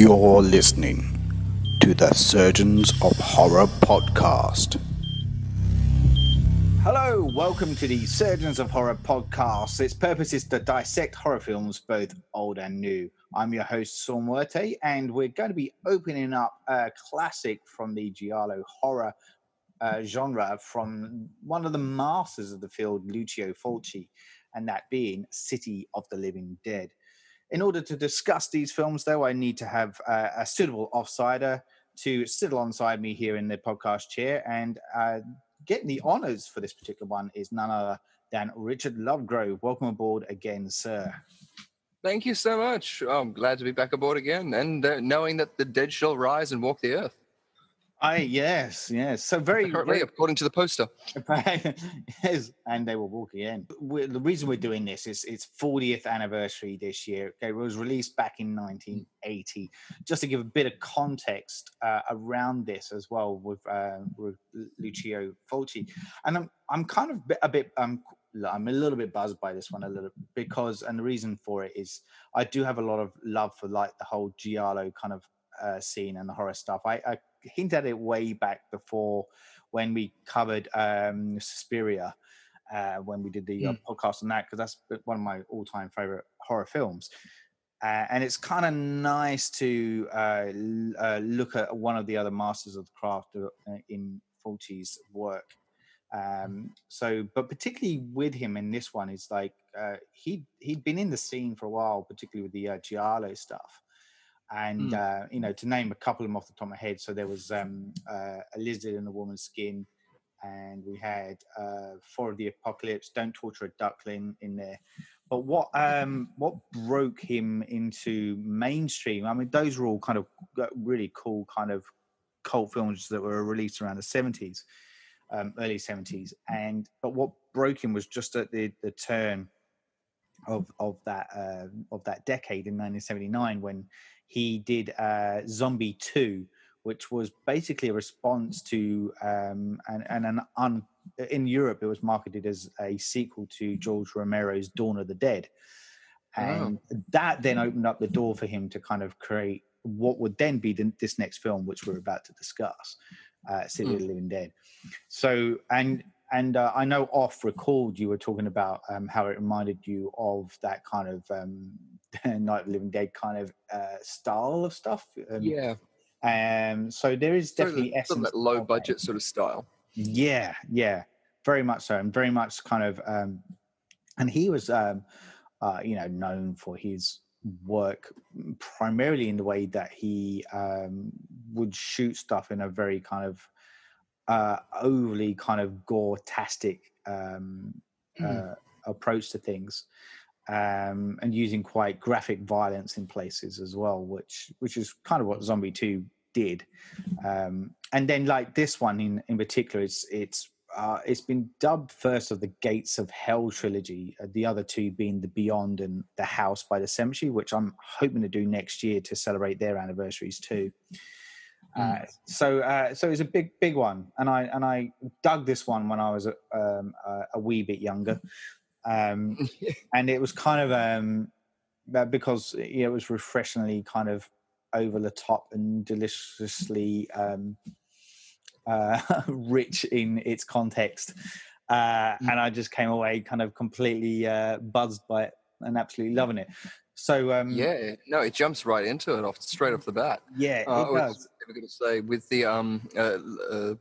You're listening to the Surgeons of Horror podcast. Hello, welcome to the Surgeons of Horror podcast. Its purpose is to dissect horror films, both old and new. I'm your host, Saul Muerte, and we're going to be opening up a classic from the giallo horror genre from one of the masters of the field, Lucio Fulci, and that being City of the Living Dead. In order to discuss these films, though, I need to have a suitable offsider to sit alongside me here in the podcast chair. And getting the honours for this particular one is none other than Richard Lovegrove. Welcome aboard again, sir. Thank you so much. I'm glad to be back aboard again, and knowing that the dead shall rise and walk the earth. Yes. So very, according to the poster. Yes, and they will walk again. The reason we're doing this is its 40th anniversary this year. Okay, it was released back in 1980. Just to give a bit of context around this as well with Lucio Fulci, and I'm kind of I'm a little bit buzzed by this one because, and the reason for it is I do have a lot of love for like the whole giallo kind of scene and the horror stuff. I hinted at it way back before when we covered Suspiria, when we did the podcast on that, because that's one of my all-time favorite horror films. And it's kind of nice to look at one of the other masters of the craft in Fulci's work. But particularly with him in this one, it's like he'd been in the scene for a while, particularly with the giallo stuff. And, to name a couple of them off the top of my head. So there was a lizard in a woman's skin, and we had For the Apocalypse, Don't Torture a Duckling in there. But what broke him into mainstream, I mean, those were all kind of really cool kind of cult films that were released around the 70s, early 70s. But what broke him was just at the turn of that decade in 1979 when he did Zombie 2, which was basically a response to in Europe it was marketed as a sequel to George Romero's Dawn of the Dead, and that then opened up the door for him to kind of create what would then be this next film, which we're about to discuss, City of the Living Dead. So and I know off record you were talking about how it reminded you of that kind of Night of the Living Dead kind of style of stuff. So there is definitely essence of that low budget sort of style. Yeah, very much so, and very much kind of. And he was, known for his work primarily in the way that he would shoot stuff in a very kind of overly kind of gore-tastic approach to things, and using quite graphic violence in places as well, which is kind of what Zombie 2 did. And then like this one in particular, it's been dubbed first of the Gates of Hell trilogy, the other two being The Beyond and The House by the Cemetery, which I'm hoping to do next year to celebrate their anniversaries too. So it's a big one, and I dug this one when I was a wee bit younger, and it was kind of because it was refreshingly kind of over the top and deliciously rich in its context, and I just came away kind of completely buzzed by it and absolutely loving it. So it jumps right into it straight off the bat. Yeah, it does. I was going to say with the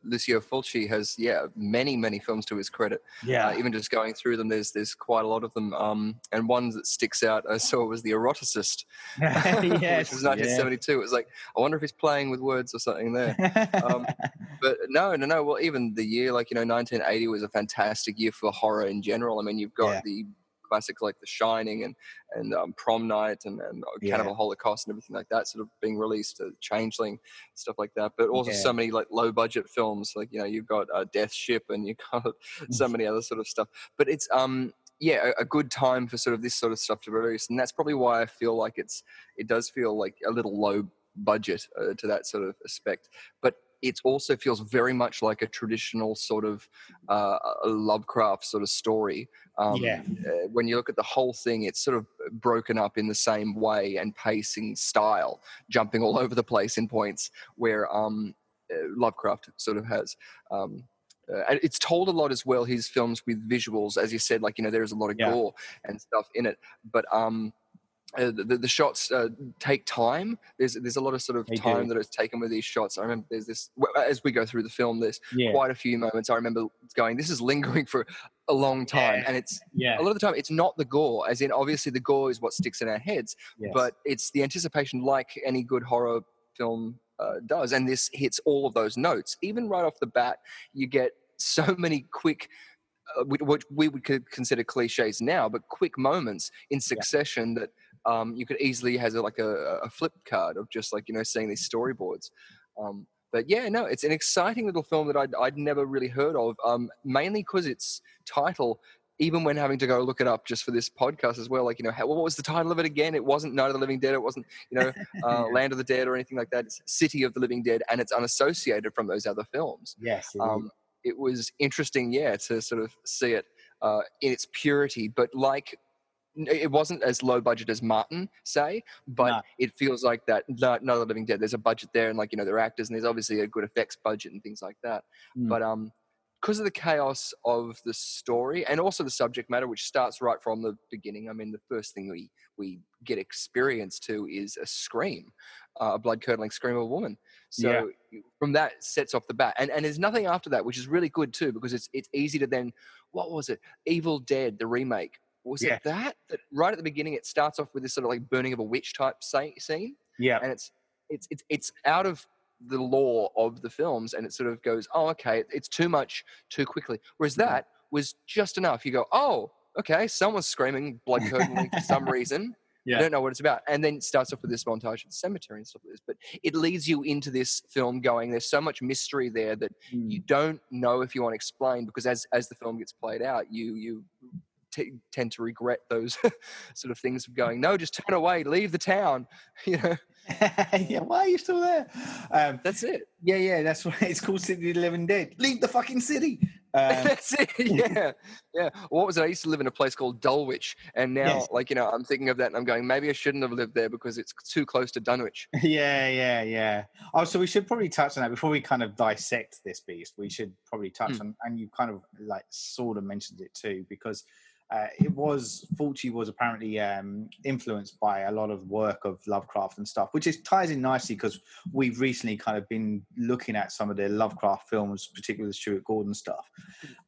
Lucio Fulci has many films to his credit. Even just going through them, there's quite a lot of them. And one that sticks out I saw was The Eroticist, yes, which was 1972. It was like, I wonder if he's playing with words or something there. But no. Well, even the year 1980 was a fantastic year for horror in general. I mean, you've got the classics like The Shining and Prom Night and Cannibal Holocaust and everything like that sort of being released, Changeling, stuff like that. But also so many like low budget films, like you've got Death Ship and you've got so many other sort of stuff. But it's a good time for sort of this sort of stuff to release, and that's probably why I feel like it does feel like a little low budget to that sort of aspect. But it also feels very much like a traditional sort of a Lovecraft sort of story. When you look at the whole thing, it's sort of broken up in the same way and pacing style, jumping all over the place in points where Lovecraft sort of has. And it's told a lot as well, his films, with visuals, as you said, like, there's a lot of gore and stuff in it, but the shots take time. There's a lot of sort of time that is taken with these shots. I remember there's this, as we go through the film, there's quite a few moments I remember going, this is lingering for a long time. And it's a lot of the time it's not the gore, as in obviously the gore is what sticks in our heads, but it's the anticipation, like any good horror film does. And this hits all of those notes. Even right off the bat, you get so many quick, what we would consider cliches now, but quick moments in succession that you could easily have a flip card of just seeing these storyboards. But yeah, no, it's an exciting little film that I'd never really heard of, mainly because its title, even when having to go look it up just for this podcast as well, what was the title of it again? It wasn't Night of the Living Dead. It wasn't, Land of the Dead or anything like that. It's City of the Living Dead, and it's unassociated from those other films. Yes. It was interesting, to sort of see it in its purity, but it wasn't as low budget as Martin, say, but it feels like that. Night of the Living Dead, there's a budget there, and they're actors, and there's obviously a good effects budget and things like that. But because of the chaos of the story and also the subject matter, which starts right from the beginning. I mean, the first thing we get experience to is a scream, a blood-curdling scream of a woman. So from that sets off the bat. And there's nothing after that, which is really good too, because it's easy to then, what was it? Evil Dead, the remake. Was it that right at the beginning, it starts off with this sort of burning of a witch type scene? Yeah. And it's out of the law of the films, and it sort of goes, oh, okay, it's too much too quickly. Whereas that was just enough. You go, oh, okay, someone's screaming blood curdling for some reason. I don't know what it's about. And then it starts off with this montage of the cemetery and stuff like this. But it leads you into this film going, there's so much mystery there that you don't know if you want to explain, because as the film gets played out, you tend to regret those sort of things of going, no, just turn away, leave the town, why are you still there? That's it. That's why it's called City of the Living Dead. Leave the fucking city. That's it. Yeah. What was it? I used to live in a place called Dulwich, and now I'm thinking of that and I'm going, maybe I shouldn't have lived there because it's too close to Dunwich. Yeah. Oh, so we should probably touch on that before we kind of dissect this beast. We should probably touch on, and you kind of sort of mentioned it too, because Fulci was apparently influenced by a lot of work of Lovecraft and stuff, which ties in nicely because we've recently kind of been looking at some of the Lovecraft films, particularly the Stuart Gordon stuff.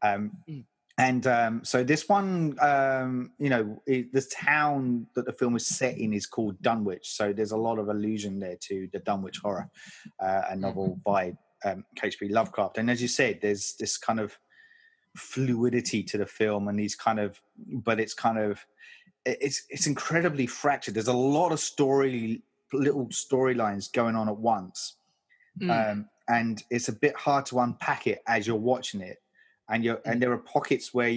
So this one, the town that the film is set in is called Dunwich. So there's a lot of allusion there to the Dunwich Horror, a novel by H.P. Lovecraft. And as you said, there's this kind of fluidity to the film, and it's incredibly fractured. There's a lot of little storylines going on at once, and it's a bit hard to unpack it as you're watching it. And there are pockets where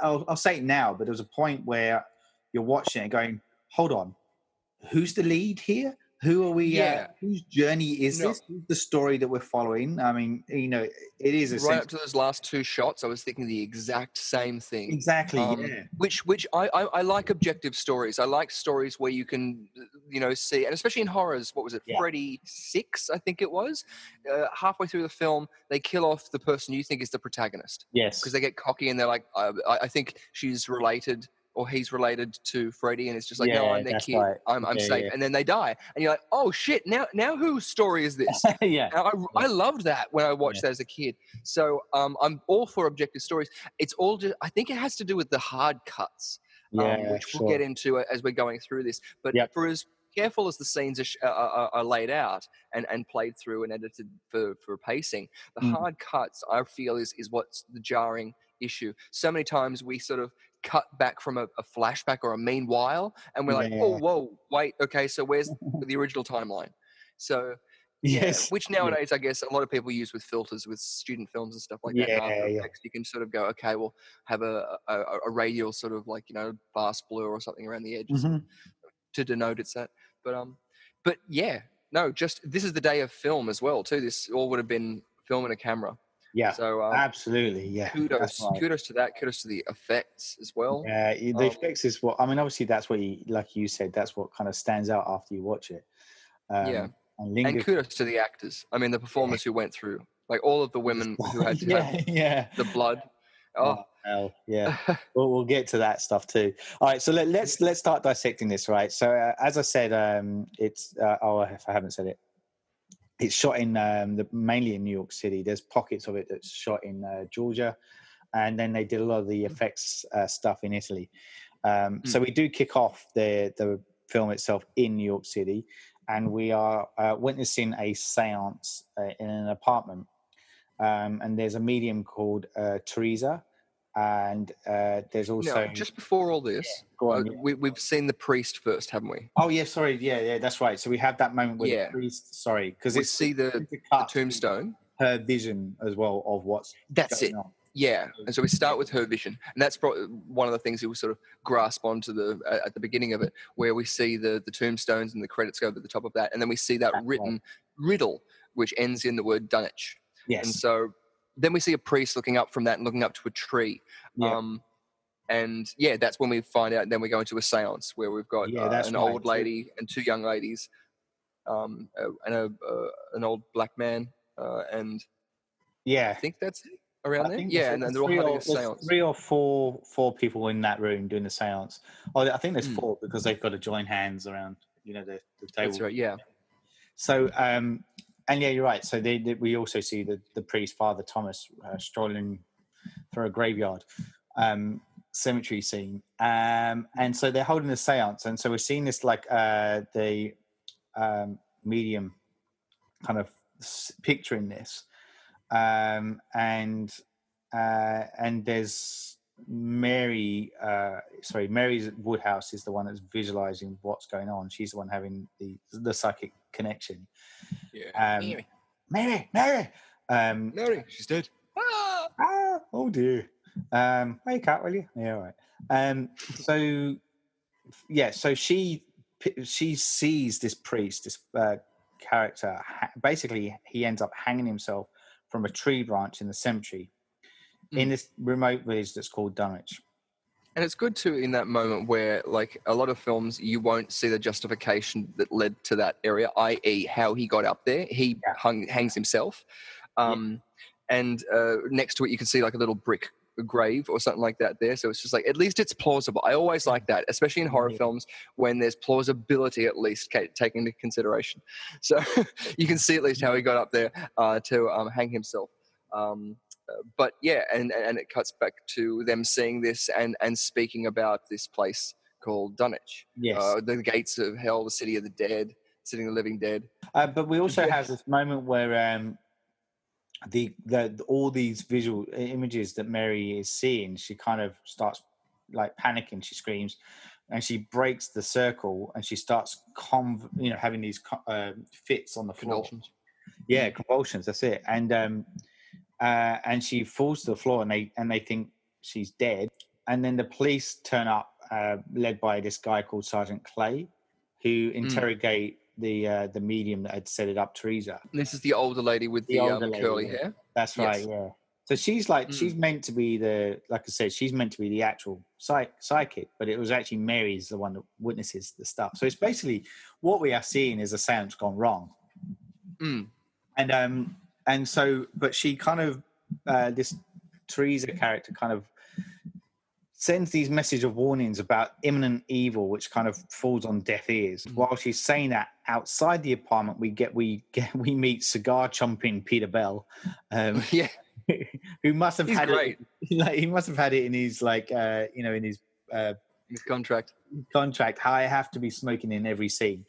I'll say it now, but there's a point where you're watching it going, hold on, who's the lead here? Who are we? Whose journey is this? Who's the story that we're following? I mean, it is right up to those last two shots. I was thinking the exact same thing. Exactly. Which I like objective stories. I like stories where you can, see, and especially in horrors. What was it? Freddy 6, I think it was. Halfway through the film, they kill off the person you think is the protagonist. Yes. Because they get cocky and they're like, I think she's related, or he's related to Freddy, and it's just like, no, I'm their kid. Right. I'm safe. And then they die. And you're like, oh, shit, now whose story is this? I loved that when I watched that as a kid. So I'm all for objective stories. It's all just, I think it has to do with the hard cuts, which we'll get into as we're going through this. But for as careful as the scenes are laid out and played through and edited for pacing, the hard cuts, I feel, is what's the jarring issue. So many times we sort of cut back from a flashback or a meanwhile, and we're like, oh, whoa, wait, okay, so where's the original timeline? So which nowadays I guess a lot of people use with filters with student films and stuff like that. After Effects, you can sort of go, okay, we'll have a radial sort of fast blur or something around the edges to denote it's that. But No, just this is the day of film as well too. This all would have been film and a camera. Yeah, So absolutely. Yeah, that's right. Kudos to that. Kudos to the effects as well. Yeah, the effects is what I mean. Obviously, that's what like you said, that's what kind of stands out after you watch it. Yeah, and kudos to the actors. I mean, the performers who went through, like all of the women who had to have the blood. Oh, hell, yeah. we'll get to that stuff too. All right, so let's start dissecting this. Right. So as I said, it's if I haven't said it, it's shot in mainly in New York City. There's pockets of it that's shot in Georgia, and then they did a lot of the effects stuff in Italy. So we do kick off the film itself in New York City, and we are witnessing a séance in an apartment. And there's a medium called Teresa, and there's also just before all this, we've seen the priest first, haven't we? Oh yeah, sorry, yeah, that's right. So we have that moment where the priest, sorry, because we see the tombstone, her vision as well of what's going on. Yeah, and so we start with her vision, and that's one of the things that we sort of grasp onto at the beginning of it, where we see the tombstones and the credits go to the top of that, and then we see that written riddle, which ends in the word Dunwich. Yes. And so then we see a priest looking up from that and looking up to a tree. Yeah. And that's when we find out, and then we go into a seance where we've got an old lady and two young ladies, and an old black man, and I think that's it. Around there, and then they're all having a seance. 3 or 4 people in that room doing the seance. Oh, I think there's 4 because they've got to join hands around, the table. That's right. Yeah. So, and yeah, you're right. So we also see the priest, Father Thomas, strolling through a graveyard cemetery scene, and so they're holding a seance, and so we're seeing this like the medium kind of picturing this. And there's Mary. Mary's Woodhouse is the one that's visualizing what's going on. She's the one having the psychic connection. Yeah. Mary. Mary, she's dead. Oh dear. Wake up, will you? Yeah, all right. So she sees this priest, this character. Basically, he ends up hanging himself from a tree branch in the cemetery in this remote village that's called Dunwich. And it's good too in that moment where, like a lot of films, you won't see the justification that led to that area, i.e. how he got up there. He hangs himself. And next to it, you can see like a little brick grave or something like that there. So it's just like, at least it's plausible. I always like that, especially in horror films, when there's plausibility at least taken into consideration. So you can see at least how he got up there to hang himself. But yeah, and it cuts back to them seeing this and speaking about this place called Dunwich. Yes. The gates of hell, the city of the dead, city of the living dead. But we also have this moment where all these visual images that Mary is seeing, she kind of starts like panicking. She screams, and she breaks the circle, and she starts having these fits on the floor. Convulsions. Yeah, convulsions. That's it. And she falls to the floor, and they think she's dead. And then the police turn up, led by this guy called Sergeant Clay, who interrogate the medium that had set it up, Teresa. This is the older lady with the curly hair. That's right. Yeah. So she's like she's meant to be she's meant to be the actual psychic, but it was actually Mary's the one that witnesses the stuff. So it's basically what we are seeing is a seance gone wrong. And so, but she kind of this Teresa character kind of sends these message of warnings about imminent evil, which kind of falls on deaf ears. While she's saying that, outside the apartment, we meet cigar chomping Peter Bell, who must have had it. Like, he must have had it in his in his contract. I have to be smoking in every scene.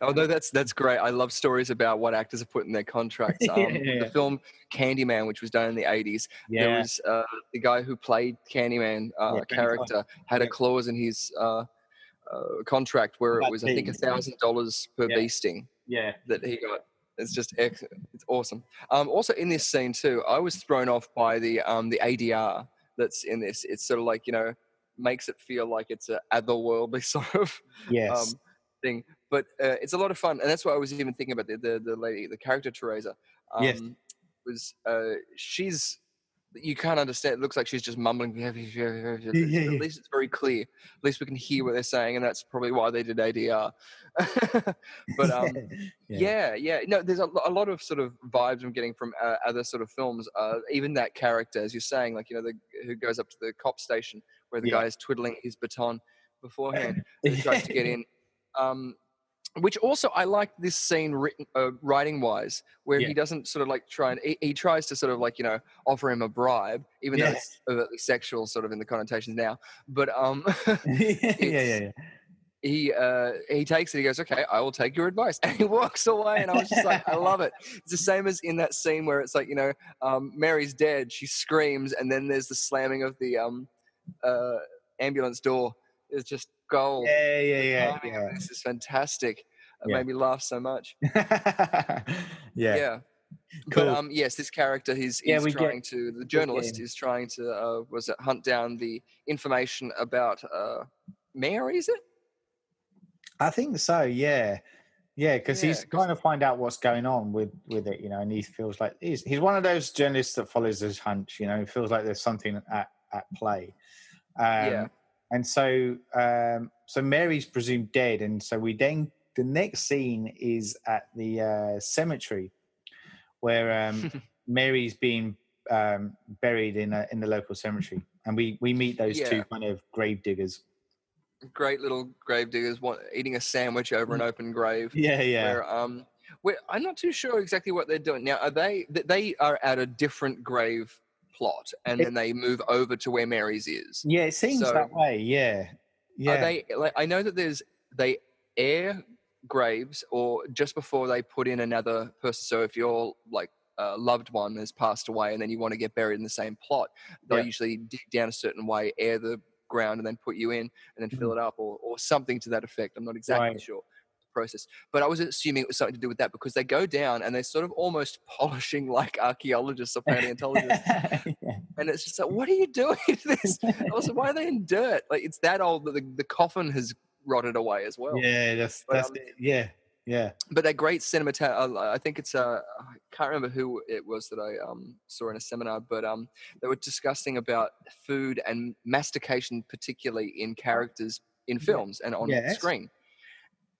Although that's great. I love stories about what actors have put in their contracts. The film Candyman, which was done in the 80s, there was the guy who played Candyman character had a clause in his contract where it was, I think, $1,000 per bee sting that he got. It's just excellent. It's awesome. Also in this scene too, I was thrown off by the ADR that's in this. It's sort of like, makes it feel like it's a otherworldly sort of thing. But it's a lot of fun, and that's why I was even thinking about the lady, the character Teresa. Yes. Was she's you can't understand. It looks like she's just mumbling. But at least it's very clear. At least we can hear what they're saying, and that's probably why they did ADR. But yeah. No, there's a lot of sort of vibes I'm getting from other sort of films. Even that character, as you're saying, like, you know, who goes up to the cop station where the guy is twiddling his baton beforehand and tries to get in. Which also, I like this scene writing wise, where he doesn't sort of like try and he tries to sort of like, you know, offer him a bribe, even though it's overtly sexual sort of in the connotations now. But he takes it. He goes, okay, I will take your advice, and he walks away. And I was just like, I love it. It's the same as in that scene where it's like, you know, Mary's dead. She screams, and then there's the slamming of the ambulance door. It's just gold. Yeah. This is fantastic. It made me laugh so much. Yeah. Cool. But yes, this character the journalist is trying to hunt down the information about Mary, is it? I think so, yeah, because he's trying to find out what's going on with it, you know, and he feels like he's one of those journalists that follows his hunch, you know, feels like there's something at play. And so Mary's presumed dead, and so the next scene is at the cemetery where Mary's being buried in the local cemetery, and we meet those two kind of grave diggers. Great little grave diggers eating a sandwich over an open grave. Where I'm not too sure exactly what they're doing now. Are they are at a different grave plot, and then they move over to where Mary's is? Yeah, it seems that way. Yeah. Are they like? I know that they air graves, or just before they put in another person. So if your like loved one has passed away, and then you want to get buried in the same plot, they usually dig down a certain way, air the ground, and then put you in, and then fill it up, or something to that effect. I'm not exactly sure the process, but I was assuming it was something to do with that, because they go down and they're sort of almost polishing like archaeologists or paleontologists. And it's just like, what are you doing to this? Also, why are they in dirt? Like, it's that old that the coffin has rotted away as well. That's it. Yeah. But that great I think it's I can't remember who it was that I saw in a seminar, but they were discussing about food and mastication, particularly in characters in films and on screen.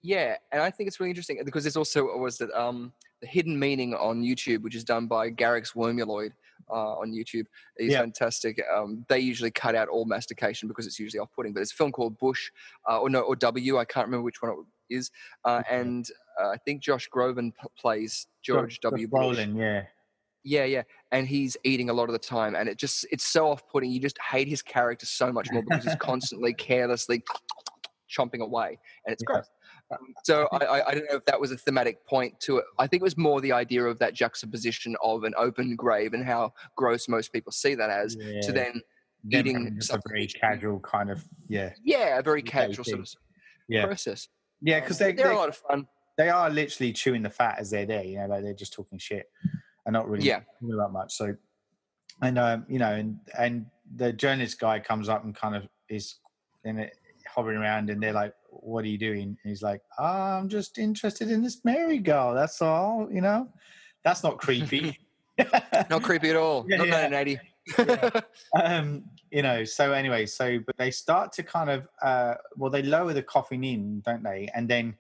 Yeah, and I think it's really interesting because there's also the hidden meaning on YouTube, which is done by Garrick's Wormuloid on YouTube. He's fantastic. They usually cut out all mastication because it's usually off-putting. But it's a film called Bush, or W. I can't remember which one it is. And I think Josh Groban plays George W. Bush. Brolin, Yeah, and he's eating a lot of the time, and it's so off-putting. You just hate his character so much more because he's constantly carelessly chomping away, and it's gross. So I don't know if that was a thematic point to it. I think it was more the idea of that juxtaposition of an open grave and how gross most people see that as, to then eating something. A very casual kind of, a very casual sort of process. Yeah, because they're a lot of fun. They are literally chewing the fat as they're there, you know, like they're just talking shit and not really talking about much. So, and you know, and the journalist guy comes up and kind of is in it, hovering around, and they're like, what are you doing? And he's like, I'm just interested in this Mary girl, that's all, you know. That's not creepy. Not creepy at all. Not 1980. You know, so anyway, but they start to kind of they lower the coffin in, don't they, and then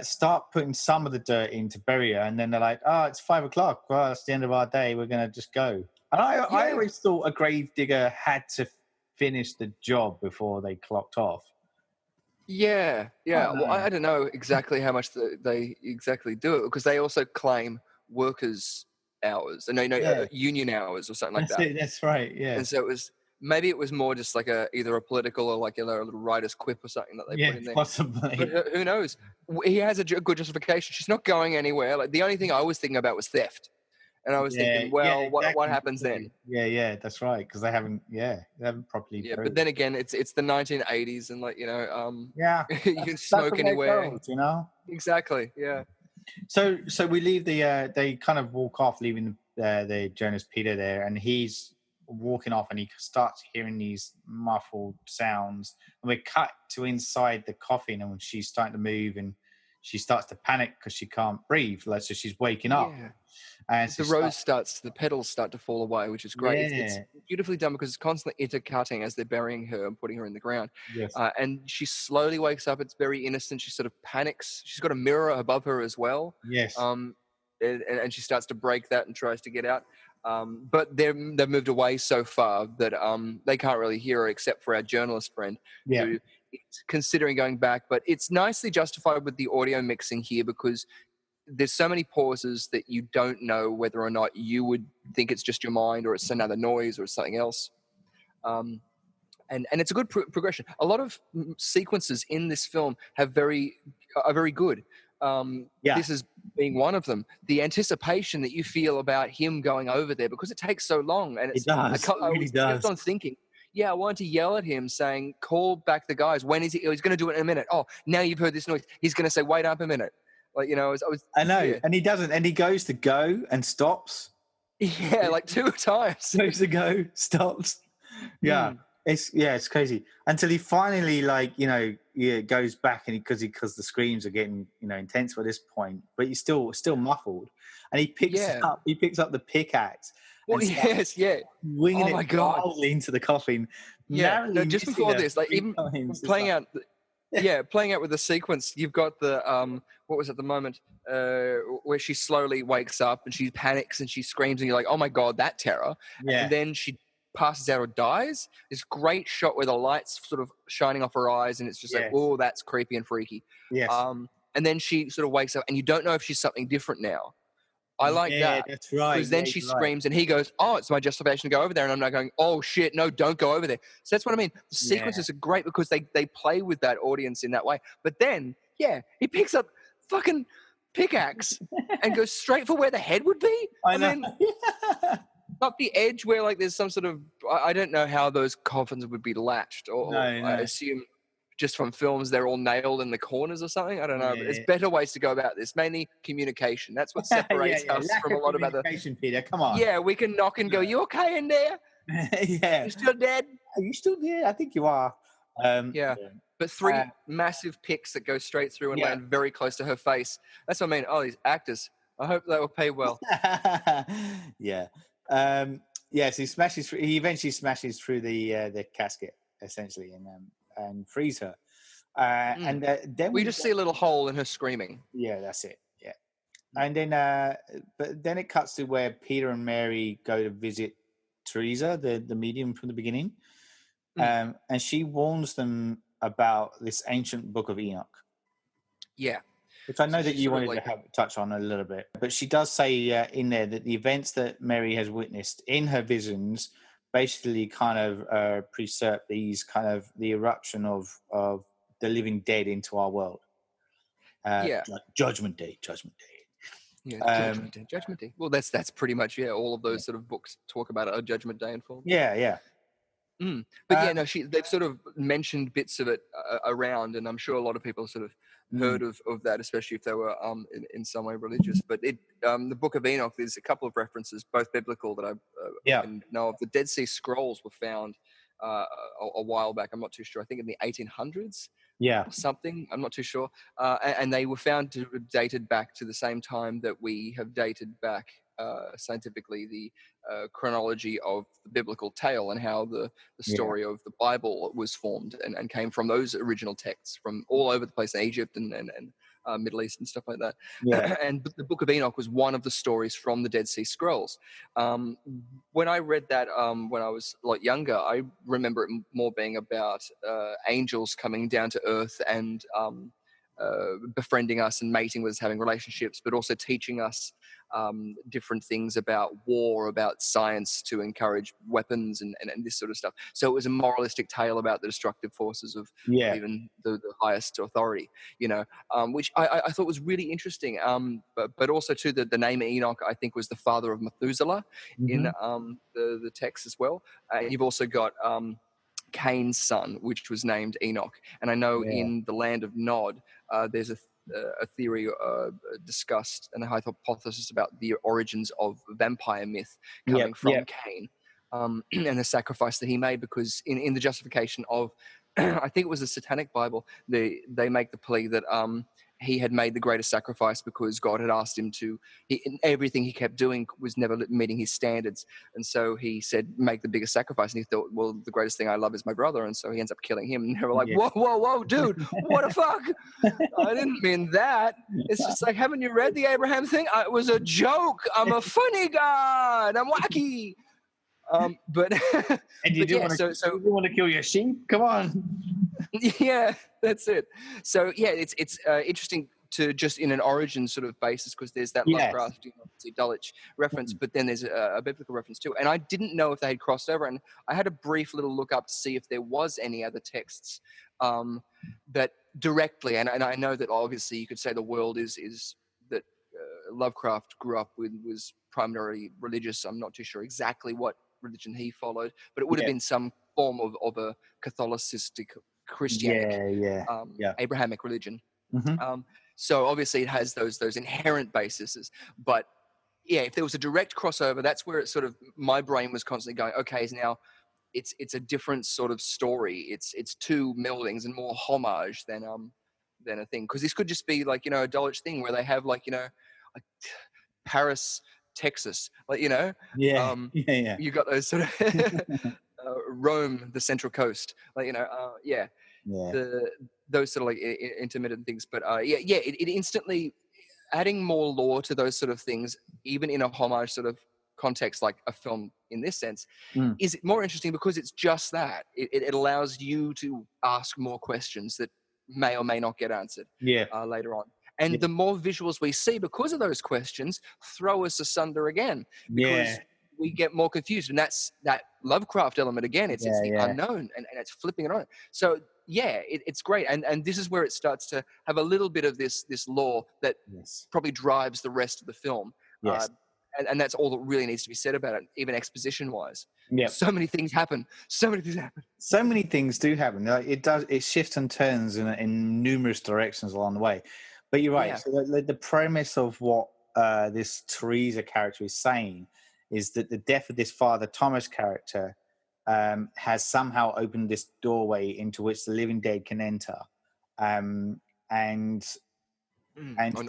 start putting some of the dirt in to bury her, and then they're like, it's 5 o'clock, well, it's the end of our day, we're gonna just go. And I always thought a grave digger had to finish the job before they clocked off. Well, I don't know exactly how much they exactly do it, because they also claim workers' hours, union hours or something like that. That's right, yeah. And so maybe it was more just like either a political or like a little writer's quip or something that they put in there. Possibly. But who knows? He has a good justification. She's not going anywhere. Like, the only thing I was thinking about was theft. And I was thinking, exactly. What happens then? Yeah, that's right, because they haven't properly. Yeah, but then again, it's the 1980s, and like, you know, you can that's smoke anywhere. Goes, you know. Exactly. Yeah. So we leave they kind of walk off, leaving the journalist Peter there, and he's walking off, and he starts hearing these muffled sounds, and we're cut to inside the coffin, and she's starting to move, and she starts to panic because she can't breathe, like, so she's waking up. Yeah. And The petals start to fall away, which is great. Yeah. It's beautifully done because it's constantly intercutting as they're burying her and putting her in the ground. Yes. And she slowly wakes up. It's very innocent. She sort of panics. She's got a mirror above her as well. Yes. And she starts to break that and tries to get out. But they've moved away so far that they can't really hear her except for our journalist friend, who is considering going back. But it's nicely justified with the audio mixing here because there's so many pauses that you don't know whether or not you would think it's just your mind or it's another noise or it's something else. And it's a good progression. A lot of sequences in this film are very good. This is being one of them. The anticipation that you feel about him going over there, because it takes so long, and it does. I really kept on thinking, I wanted to yell at him saying, "Call back the guys. When is he? He's going to do it in a minute. Oh, now you've heard this noise. He's going to say, wait up a minute." Like, I know, and he doesn't, and he goes to go and stops. Yeah, like 2 times. Goes to go, stops. Yeah. It's crazy until he finally, goes back, and because the screams are getting intense by this point, but he's still muffled, and he picks up the pickaxe. Well, winging it wildly into the coffin. Yeah, no, just before this, like even playing out. Playing out with the sequence, you've got the what was at the moment where she slowly wakes up and she panics and she screams and you're like, oh my god, that terror. And then she passes out or dies. This great shot where the light's sort of shining off her eyes and it's just like, oh, that's creepy and freaky. Yes. And then she sort of wakes up and you don't know if she's something different now. I like that. That's right. Because then she screams and he goes, oh, it's my justification to go over there. And I'm not going, oh, shit, no, don't go over there. So that's what I mean. The sequences are great because they play with that audience in that way. But then, he picks up fucking pickaxe and goes straight for where the head would be. I know. Mean, not the edge where, like, there's some sort of, I don't know how those coffins would be latched. Or I assume just from films, they're all nailed in the corners or something. I don't know. But there's better ways to go about this. Mainly communication. That's what separates us from a lot of other. Peter, come on. Yeah, we can knock and go, you okay in there? You still dead? Are you still there? I think you are. But 3 massive picks that go straight through and land very close to her face. That's what I mean. Oh, these actors. I hope they will pay well. So he eventually smashes through the casket, essentially, and frees her. And then we just see a little hole in her screaming. Yeah, that's it. Yeah. And then, but then it cuts to where Peter and Mary go to visit Teresa, the medium from the beginning. And she warns them about this ancient book of Enoch. Yeah. Which I know that you wanted to touch on a little bit. But she does say in there that the events that Mary has witnessed in her visions basically kind of preserve these kind of the eruption of the living dead into our world. Like Judgment Day. Yeah, Judgment Day. Well, that's pretty much all of those sort of books talk about a Judgment Day in film. Yeah. But they've sort of mentioned bits of it around, and I'm sure a lot of people sort of heard of that, especially if they were in some way religious. But the Book of Enoch, there's a couple of references, both biblical that I know of. The Dead Sea Scrolls were found a while back. I'm not too sure. I think in the 1800s. Or something. I'm not too sure. And they were found to have dated back to the same time that we have dated back scientifically the chronology of the biblical tale and how the story of the Bible was formed and came from those original texts from all over the place in Egypt and Middle East and stuff like that. And the Book of Enoch was one of the stories from the Dead Sea Scrolls. When I read that when I was a lot younger, I remember it more being about angels coming down to earth and befriending us and mating with us, having relationships, but also teaching us different things about war, about science to encourage weapons and this sort of stuff. So it was a moralistic tale about the destructive forces of even the highest authority, which I thought was really interesting. But also too, the name Enoch, I think, was the father of Methuselah in the text as well. You've also got Cain's son, which was named Enoch. And I know in the land of Nod, there's a theory discussed and a hypothesis about the origins of vampire myth coming from Cain. and the sacrifice that he made, because in the justification of, I think it was the Satanic Bible, they make the plea that he had made the greatest sacrifice because God had asked him to. Everything he kept doing was never meeting his standards, and so he said, "Make the biggest sacrifice." And he thought, "Well, the greatest thing I love is my brother," and so he ends up killing him. And they were like, "Whoa, whoa, whoa, dude! What the fuck? I didn't mean that." It's just like, haven't you read the Abraham thing? It was a joke. I'm a funny God. I'm wacky. But and you do want to kill your sheep? Come on. Yeah, that's it. So yeah, it's interesting to just in an origin sort of basis, because there's that Lovecraft, Dulwich reference, but then there's a biblical reference too. And I didn't know if they had crossed over, and I had a brief little look up to see if there was any other texts that directly. And I know that obviously you could say the world is that Lovecraft grew up with was primarily religious. I'm not too sure exactly what religion he followed, but it would have been some form of a Catholicistic, Christianic, Abrahamic religion. Mm-hmm. So obviously it has those inherent bases, but yeah, if there was a direct crossover, that's where it sort of, my brain was constantly going, okay, now it's a different sort of story. It's two meldings and more homage than a thing, because this could just be like, a Dulwich thing where they have like, like Paris, Texas, like, you got those sort of Rome, the Central Coast, like, those sort of like intermittent things. But it instantly adding more lore to those sort of things, even in a homage sort of context, like a film in this sense, is more interesting because it's just that. It allows you to ask more questions that may or may not get answered later on. And the more visuals we see because of those questions throw us asunder again, because we get more confused. And that's that Lovecraft element again. It's the unknown, and it's flipping it on. So it's great. And this is where it starts to have a little bit of this lore that probably drives the rest of the film. And that's all that really needs to be said about it, even exposition wise. So many things happen. So many things do happen. It shifts and turns in numerous directions along the way. But you're right. So the premise of what this Teresa character is saying is that the death of this Father Thomas character has somehow opened this doorway into which the living dead can enter. And on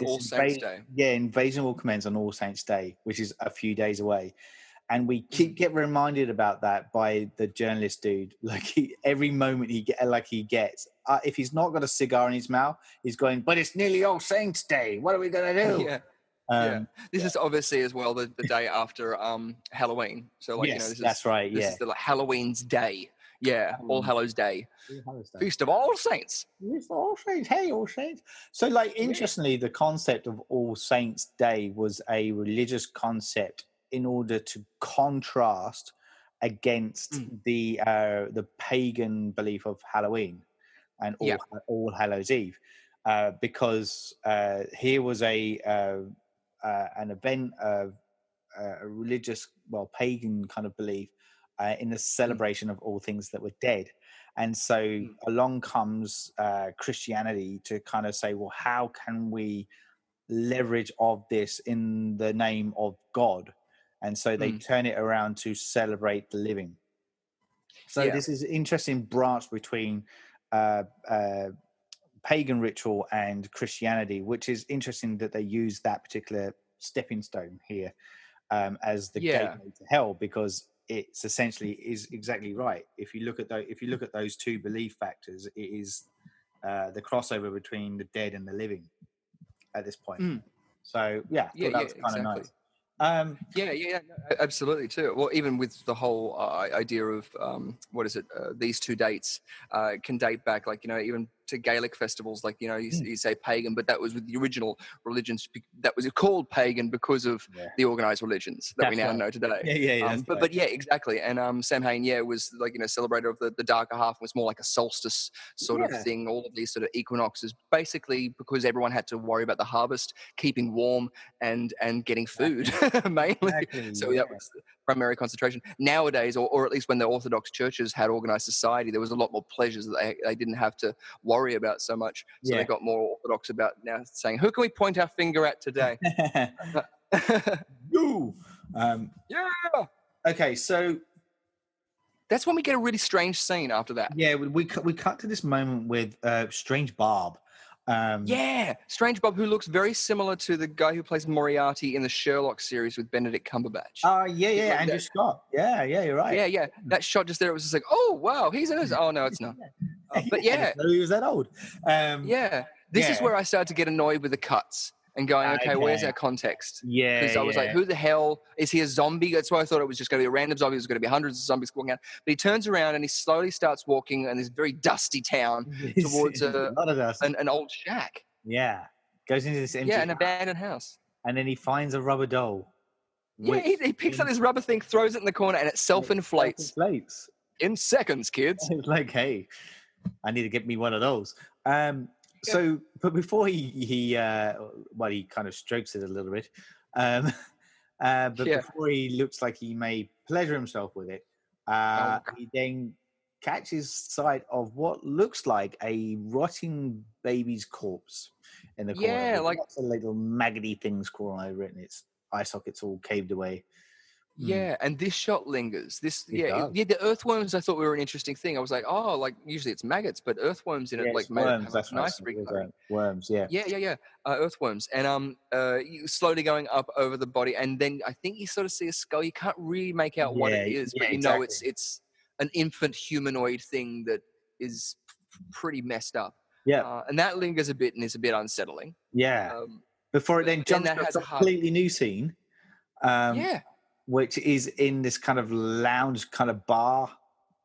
All Saints Day. Invasion will commence on All Saints Day, which is a few days away. And we get reminded about that by the journalist dude. Like every moment he gets, if he's not got a cigar in his mouth, he's going, "But it's nearly All Saints Day. What are we going to do?" This is obviously as well the day after Halloween. So like that's right. This is the Halloween's day. Yeah, All Hallows Day. Feast of All Saints. Feast of All Saints. Hey, All Saints. So, like, interestingly, the concept of All Saints Day was a religious concept in order to contrast against the pagan belief of Halloween and All Hallows Eve, because here was an event of a religious, pagan kind of belief in the celebration of all things that were dead. And so along comes Christianity to kind of say, well, how can we leverage of this in the name of God? And so they turn it around to celebrate the living. So this is an interesting branch between pagan ritual and Christianity, which is interesting that they use that particular stepping stone here as the gateway to hell, because it's essentially is exactly right. If you look at those two belief factors, it is the crossover between the dead and the living at this point. So that was kind of nice. No, absolutely too. Well, even with the whole idea of these two dates can date back, like, even to Gaelic festivals, like, you say pagan, but that was with the original religions that was called pagan because of the organized religions that we now know today. But exactly. And Samhain, was like, celebrator of the darker half, was more like a solstice sort of thing. All of these sort of equinoxes, basically because everyone had to worry about the harvest, keeping warm and getting food mainly. That was the primary concentration. Nowadays, or at least when the Orthodox churches had organized society, there was a lot more pleasures that they didn't have to worry about so much. So they got more orthodox about now saying, who can we point our finger at today? You. Okay, so That's when we get a really strange scene after that. Yeah, we cut to this moment with Strange Barb. Yeah, Strange Bob, who looks very similar to the guy who plays Moriarty in the Sherlock series with Benedict Cumberbatch. Yeah, Andrew Scott. Yeah, you're right. Yeah. That shot just there, it was just like, oh, wow, he's in this. Oh, no, it's not. But I didn't know he was that old. This is where I started to get annoyed with the cuts and going, okay, where's our context? Yeah, because I was like, who the hell is he? A zombie? That's why I thought it was just going to be a random zombie. It was going to be hundreds of zombies walking out. But he turns around and he slowly starts walking in this very dusty town towards an old shack. Yeah, goes into this empty an abandoned house. And then he finds a rubber doll. Yeah, he picks up this rubber thing, throws it in the corner, and it self-inflates. In seconds, kids. It's like, hey, I need to get me one of those. So, but before he kind of strokes it a little bit, before he looks like he may pleasure himself with it, he then catches sight of what looks like a rotting baby's corpse in the corner. Yeah, like lots of little maggoty things crawling over it, and its eye sockets all caved away. Yeah, and this shot lingers. The earthworms I thought were an interesting thing. I was like, oh, like usually it's maggots, but earthworms in it, like worms. That's nice worms. Yeah. Earthworms, and slowly going up over the body, and then I think you sort of see a skull. You can't really make out what it is, but you know it's an infant humanoid thing that is pretty messed up. Yeah, and that lingers a bit and is a bit unsettling. Yeah. Before it then jumps to a completely new scene. Which is in this kind of lounge kind of bar,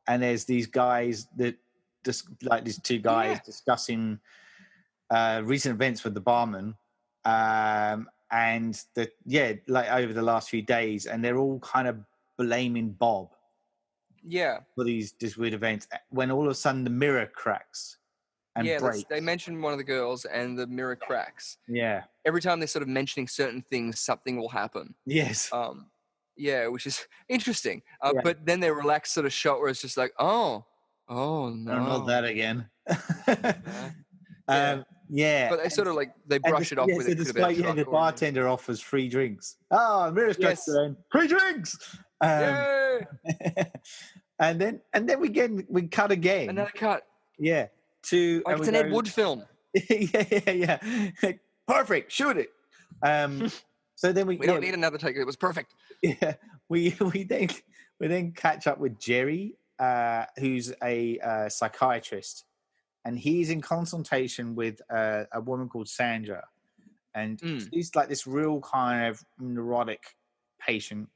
and there's these guys that just like these two guys discussing recent events with the barman, and like over the last few days, and they're all kind of blaming Bob for these weird events, when all of a sudden the mirror cracks and breaks. They mention one of the girls and the mirror cracks. Every time they're sort of mentioning certain things, something will happen. Which is interesting. But then they relax sort of shot where it's just like, oh no, not that again. But they sort of like they brush it off with the bartender offers free drinks. Oh, mirror's free drinks. And then we cut again. Another cut. Yeah. It's an Ed Wood film. Yeah. Perfect. Shoot it. So then we don't need another take. It was perfect. Yeah, we then catch up with Jerry, who's a psychiatrist, and he's in consultation with a woman called Sandra, and she's like this real kind of neurotic patient.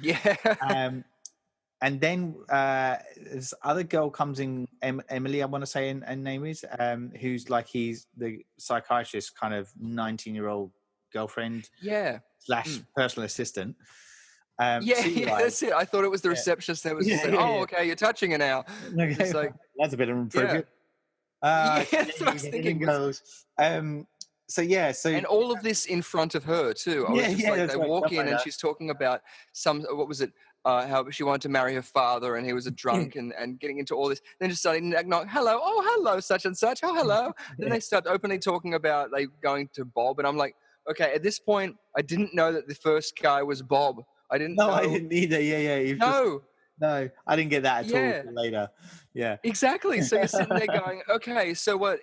And then this other girl comes in, Emily, I want to say her name is, who's like he's the psychiatrist, kind of 19-year-old girlfriend / personal assistant. That's it. I thought it was the receptionist that was okay, you're touching her now. It's like, that's a bit of improvement. That's what I was thinking. And all of this in front of her too. I was just like, they walk in and she's talking about what was it? How she wanted to marry her father and he was a drunk and getting into all this. Then just starting to knock, hello, such and such. Oh, hello. Then they start openly talking about like going to Bob, and I'm like, okay, at this point, I didn't know that the first guy was Bob. I didn't know. I didn't either. Yeah. No, I didn't get that at all until later. Yeah. Exactly. So you're sitting there going, okay, so what,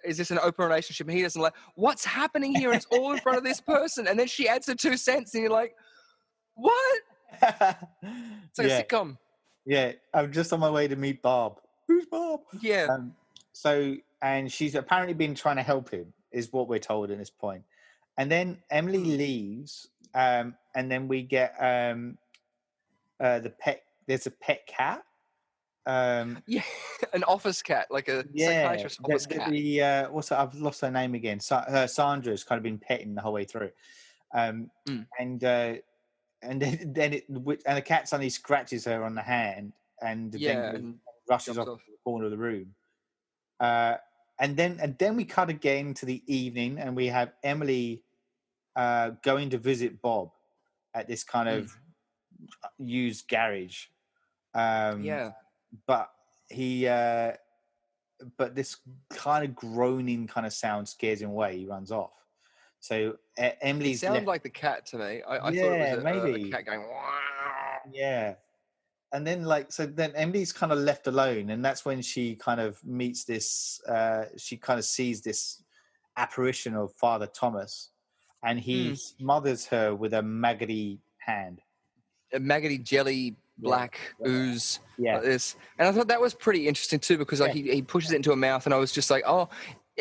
is this an open relationship? And he doesn't like, what's happening here? And it's all in front of this person. And then she adds her 2 cents and you're like, what? It's like a sitcom. Yeah. I'm just on my way to meet Bob. Who's Bob? Yeah. And she's apparently been trying to help him, is what we're told at this point. And then Emily leaves, and then we get the pet. There's a pet cat. An office cat, like a psychiatrist office cat. I've lost her name again. Sandra's kind of been petting the whole way through, and then the cat suddenly scratches her on the hand, and then rushes off to the corner of the room. And then we cut again to the evening, and we have Emily going to visit Bob at this kind of used garage. But this kind of groaning kind of sound scares him away. He runs off. So Emily's sounded like the cat to me. I thought it was maybe a cat going. Wah. Yeah. and then like, so then Emily's kind of left alone, and that's when she kind of meets this, she kind of sees this apparition of Father Thomas, and he smothers her with a maggoty hand. A maggoty jelly black ooze like this. And I thought that was pretty interesting too, because like he pushes it into her mouth, and I was just like, oh,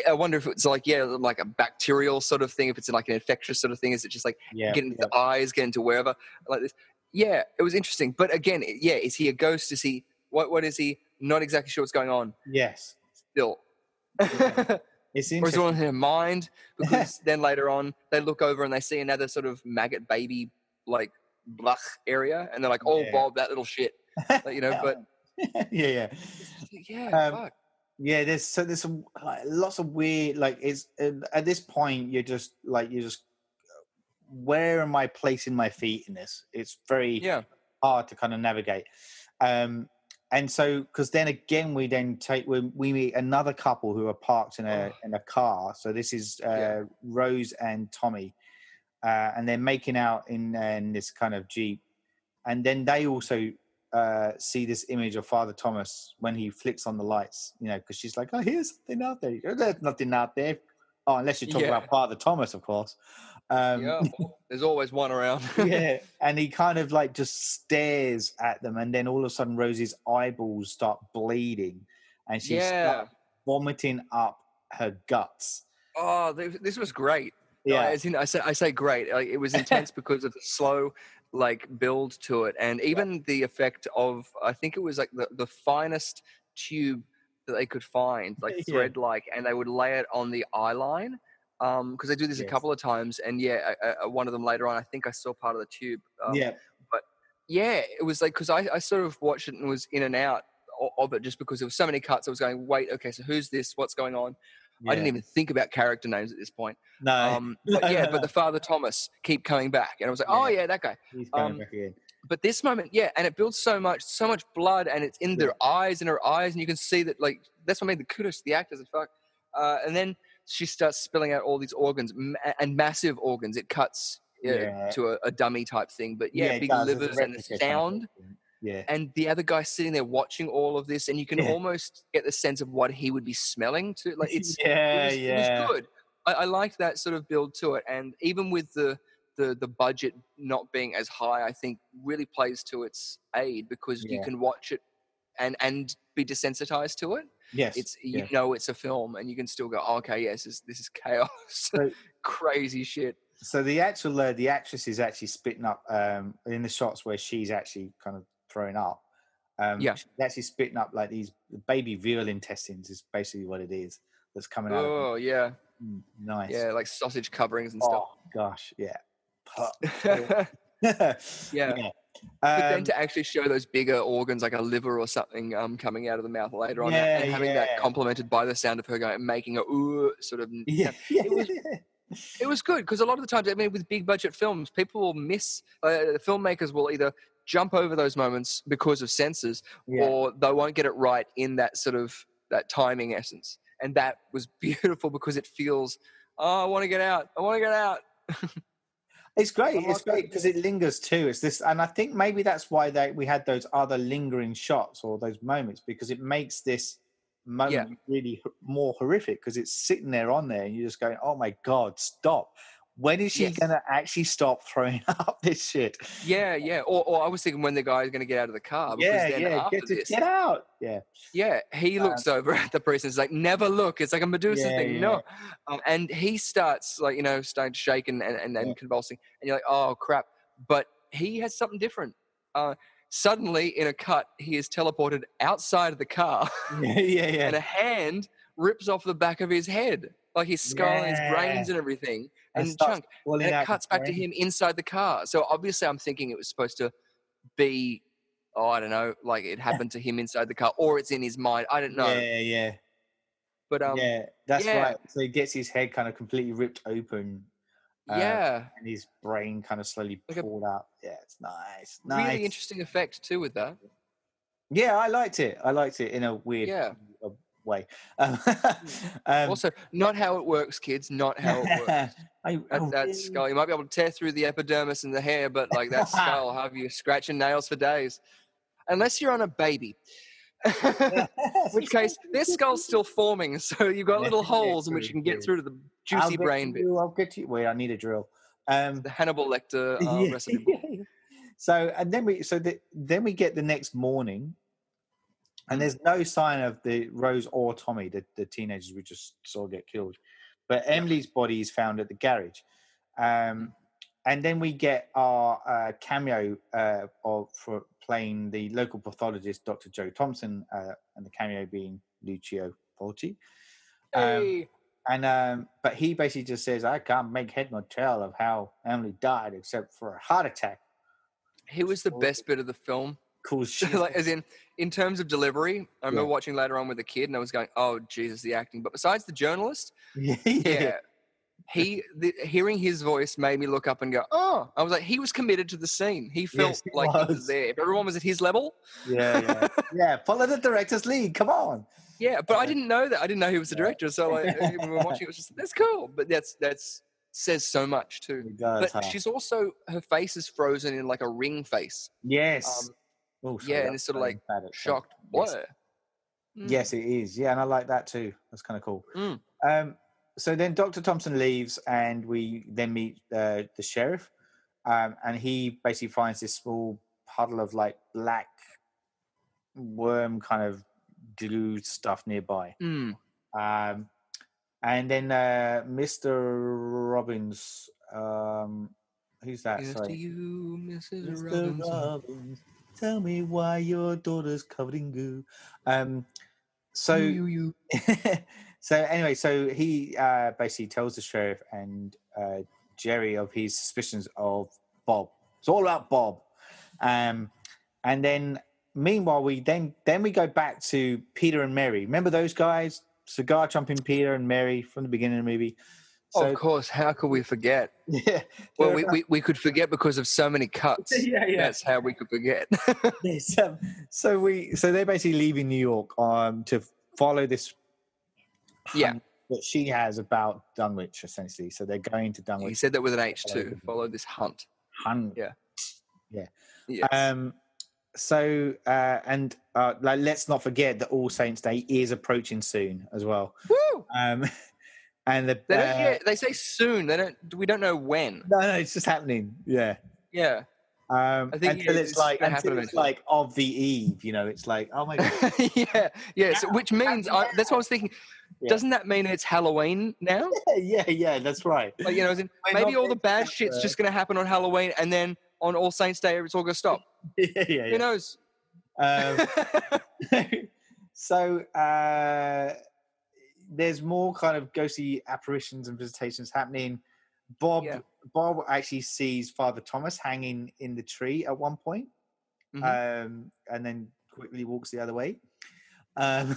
I wonder if it's like, like a bacterial sort of thing, if it's like an infectious sort of thing. Is it just like getting into the eyes, getting into wherever like this? Yeah, it was interesting. But again, is he a ghost? Is he, what is he? Not exactly sure what's going on. Yes. Still. Yeah. It's interesting. Or is it all in her mind? Because then later on, they look over and they see another sort of maggot baby, like, blech area. And they're like, oh, Bob, that little shit. Like, you know, but. Yeah. Fuck. Yeah, there's some, like, lots of weird, like, it's at this point, you're just, where am I placing my feet in this? It's very hard to kind of navigate. And so, because then again, we meet another couple who are parked in a car. So this is Rose and Tommy, and they're making out in this kind of Jeep. And then they also see this image of Father Thomas when he flicks on the lights, you know, because she's like, oh, here's something out there. There's nothing out there. Oh, unless you're talking about Father Thomas, of course. There's always one around. And he kind of like just stares at them, and then all of a sudden Rosie's eyeballs start bleeding, and she starts vomiting up her guts. Oh, this was great. As in, I say great. Like, it was intense because of the slow like build to it, and even the effect of, I think it was like the finest tube that they could find, like thread like, and they would lay it on the eye line. Because they do this a couple of times, and one of them later on, I think I saw part of the tube. But it was like, because I sort of watched it and was in and out of it just because there was so many cuts. I was going, wait, okay, so who's this? What's going on? I didn't even think about character names at this point. No. But the Father Thomas keep coming back, and I was like, oh yeah, that guy. He's coming back again. But this moment, and it builds so much blood, and it's in their eyes, and you can see that, like, that's what made the kudos to the actors and fuck. And then she starts spilling out all these organs, and massive organs. It cuts to a dummy type thing, but big livers and the sound. And the other guy sitting there watching all of this, and you can almost get the sense of what he would be smelling too. Like, it was good. I liked that sort of build to it, and even with the budget not being as high, I think really plays to its aid, because you can watch it and be desensitized to it. Yes, it's it's a film, and you can still go, oh, okay, yes, this is chaos, so, crazy shit. So the actual the actress is actually spitting up in the shots where she's actually kind of throwing up. She's actually spitting up like these baby veal intestines is basically what it is that's coming out. Oh yeah, nice. Yeah, like sausage coverings and stuff. Oh gosh, yeah. But then to actually show those bigger organs, like a liver or something, coming out of the mouth later on, and having that complemented by the sound of her going, making a ooh sort of. It was good, because a lot of the times, I mean, with big budget films, people will miss. The filmmakers will either jump over those moments because of censors, or they won't get it right in that sort of that timing essence. And that was beautiful, because it feels, oh, I want to get out. It's great. It's great because it lingers too. It's this, and I think maybe that's why we had those other lingering shots or those moments, because it makes this moment really more horrific, because it's sitting there on there, and you're just going, "Oh my god, stop! When is she going to actually stop throwing up this shit?" Yeah. Or I was thinking when the guy's going to get out of the car. Get out. Yeah. He looks over at the priest and is like, "Never look." It's like a Medusa thing. No. And he starts starting to shake and convulsing, and you're like, "Oh crap!" But he has something different. Suddenly, in a cut, he is teleported outside of the car. And a hand rips off the back of his head, like his skull and his brains and everything, and chunk. And it cuts back to him inside the car. So obviously, I'm thinking it was supposed to be, I don't know, like it happened to him inside the car, or it's in his mind. I don't know. Yeah. But that's right. So he gets his head kind of completely ripped open. And his brain kind of slowly pulled out. Yeah, it's nice. Really interesting effect too with that. Yeah, I liked it in a weird way. Also, not how it works, kids. Not how it works. That skull, you might be able to tear through the epidermis and the hair, but like that skull, have you scratching nails for days. unless you're on a baby. In which case, their skull's still forming, so you've got little holes in which you can get through to the juicy brain bit. I'll get you. Wait, I need a drill. The Hannibal Lecter recipe book. So, and then we get the next morning, and there's no sign of the Rose or Tommy, the teenagers we just saw get killed. But Emily's body is found at the garage. And then we get our cameo for playing the local pathologist, Dr. Joe Thompson, and the cameo being Lucio Fulci. But he basically just says, I can't make head nor tail of how Emily died except for a heart attack. He was the best bit of the film. Cool shit. Like, as in terms of delivery, I remember watching later on with a kid and I was going, oh, Jesus, the acting. But besides the journalist, hearing his voice made me look up and go, oh, I was like, he was committed to the scene. He felt he was there. If everyone was at his level. Yeah. Follow the director's lead. Come on. Yeah, but I didn't know that. I didn't know he was the director. So when we were watching, it was just, that's cool. But that's says so much too. It does, but she's also, her face is frozen in like a ring face. Yes. And it's sort of like shocked. What? Yes, it is. Yeah, and I like that too. That's kind of cool. So then Dr. Thompson leaves, and we then meet the sheriff, and he basically finds this small puddle of like black worm kind of glue stuff nearby. And then Mr. Robbins, who's that? Here's to you, Mrs. Mr. Robbins, tell me why your daughter's covered in goo. So anyway, so he basically tells the sheriff and Jerry of his suspicions of Bob. It's all about Bob. And then meanwhile, we go back to Peter and Mary. Remember those guys? Cigar chomping Peter and Mary from the beginning of the movie. So, of course, how could we forget? Yeah. Well, we could forget because of so many cuts. Yeah. That's how we could forget. Yes. So they're basically leaving New York to follow this hunt that she has about Dunwich, essentially. So they're going to Dunwich. He said that with an H too. Follow this hunt. Yeah. Yes. So let's not forget that All Saints Day is approaching soon as well. Woo! And they say soon. We don't know when. No, it's just happening. Yeah. Yeah. I think until it's like of the eve, it's like, oh my god. Yeah. So, which means that's what I was thinking. Yeah. Doesn't that mean it's Halloween now? Yeah. That's right. Like, maybe all the bad shit's just going to happen on Halloween, and then on All Saints Day, it's all going to stop. Yeah. Who knows? So there's more kind of ghostly apparitions and visitations happening. Bob actually sees Father Thomas hanging in the tree at one point, and then quickly walks the other way. And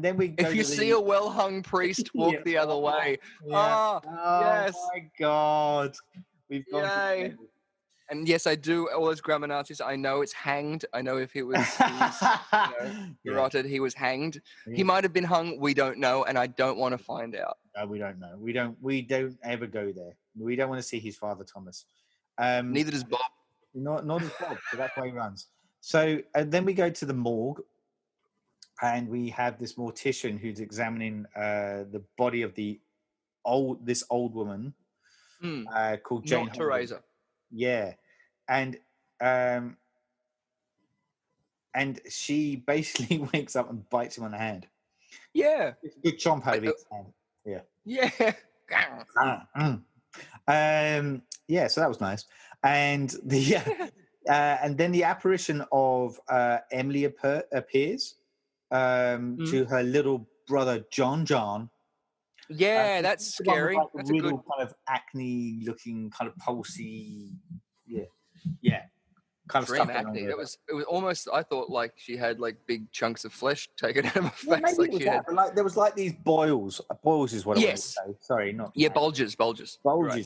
then we go if you see a well-hung priest walk the other way. Oh, yes. My God. We've gone. And yes, I do. All those grammar Nazis, I know it's hanged. I know if he was garroted, he was hanged. Yeah. He might have been hung. We don't know, and I don't want to find out. No, we don't know. We don't ever go there. We don't want to see his Father Thomas. Neither does Bob. Not as Bob, so that's why he runs. So then we go to the morgue, and we have this mortician who's examining the body of this old woman called Jane. Not Teresa. Yeah, and she basically wakes up and bites him on the hand. Yeah, it's a good chomp out of his hand. Yeah. So that was nice. And and then the apparition of Emily appears to her little brother John. Yeah, that's scary. Like that's a real kind of acne-looking, kind of pulsy. Yeah. Kind of stuff. Acne. It was almost. I thought like she had like big chunks of flesh taken out of her face. Maybe like it was that, but like there was like these boils. Boils is what I want to say. Sorry, not. Yeah, bulges. Right.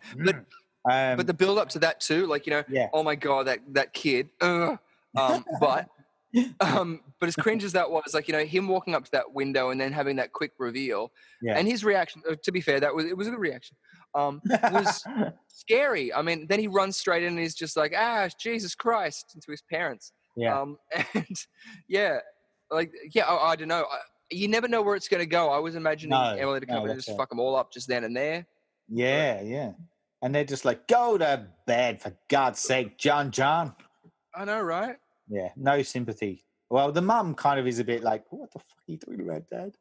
But the build up to that too, like oh my god, that kid. But But as cringe as that was, like, him walking up to that window and then having that quick reveal, and his reaction, to be fair, it was a good reaction, was scary. I mean, then he runs straight in and he's just like, Jesus Christ, into his parents. And I don't know. You never know where it's going to go. I was imagining Emily to come in and just fuck them all up just then and there. Yeah. And they're just like, go to bed, for God's sake, John. I know, right? Yeah, no sympathy. Well, the mum kind of is a bit like, what the fuck are you talking about, Dad?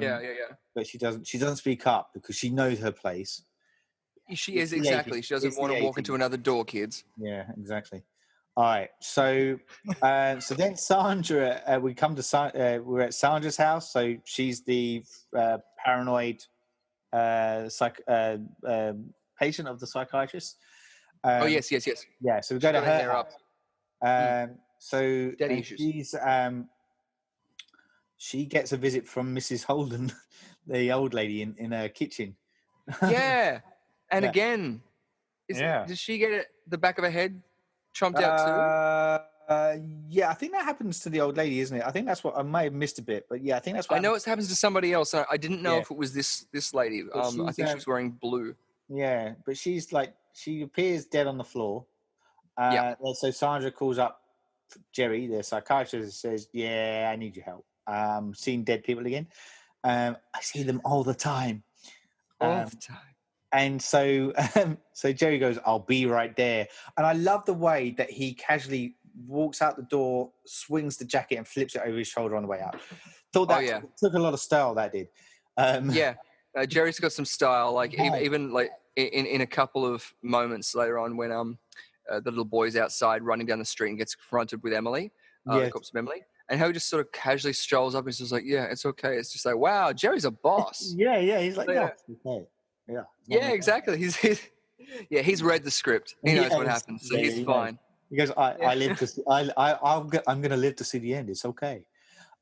Yeah. But she doesn't speak up because she knows her place. She is, exactly. She doesn't want to walk into another door, kids. Yeah, exactly. All right. So then Sandra, we come to we're at Sandra's house. So she's the paranoid patient of the psychiatrist. Yes. Yeah. So we go to her house. So she gets a visit from Mrs. Holden, the old lady in her kitchen. Yeah. And again, does she get the back of her head chomped out too? Yeah, I think that happens to the old lady, isn't it? I think that's what I may have missed a bit, but yeah, I think that's what I know it happens to somebody else. I didn't know if it was this lady. I think she was wearing blue. Yeah, but she appears dead on the floor. So Sandra calls up Jerry, the psychiatrist, and says, "Yeah, I need your help. Seeing dead people again. I see them all the time. All the time." And so Jerry goes, "I'll be right there." And I love the way that he casually walks out the door, swings the jacket, and flips it over his shoulder on the way out. Thought that took a lot of style. That did. Jerry's got some style. Like even like in a couple of moments later on when the little boy's outside running down the street and gets confronted with Emily, the corpse of Emily, and how he just sort of casually strolls up and is just like, "Yeah, it's okay." It's just like, wow, Jerry's a boss. Yeah. He's like, "No, it's okay." Yeah, exactly. He's read the script. He knows what happens, so he's fine. He goes, "I live to see, I'm going to live to see the end. It's okay."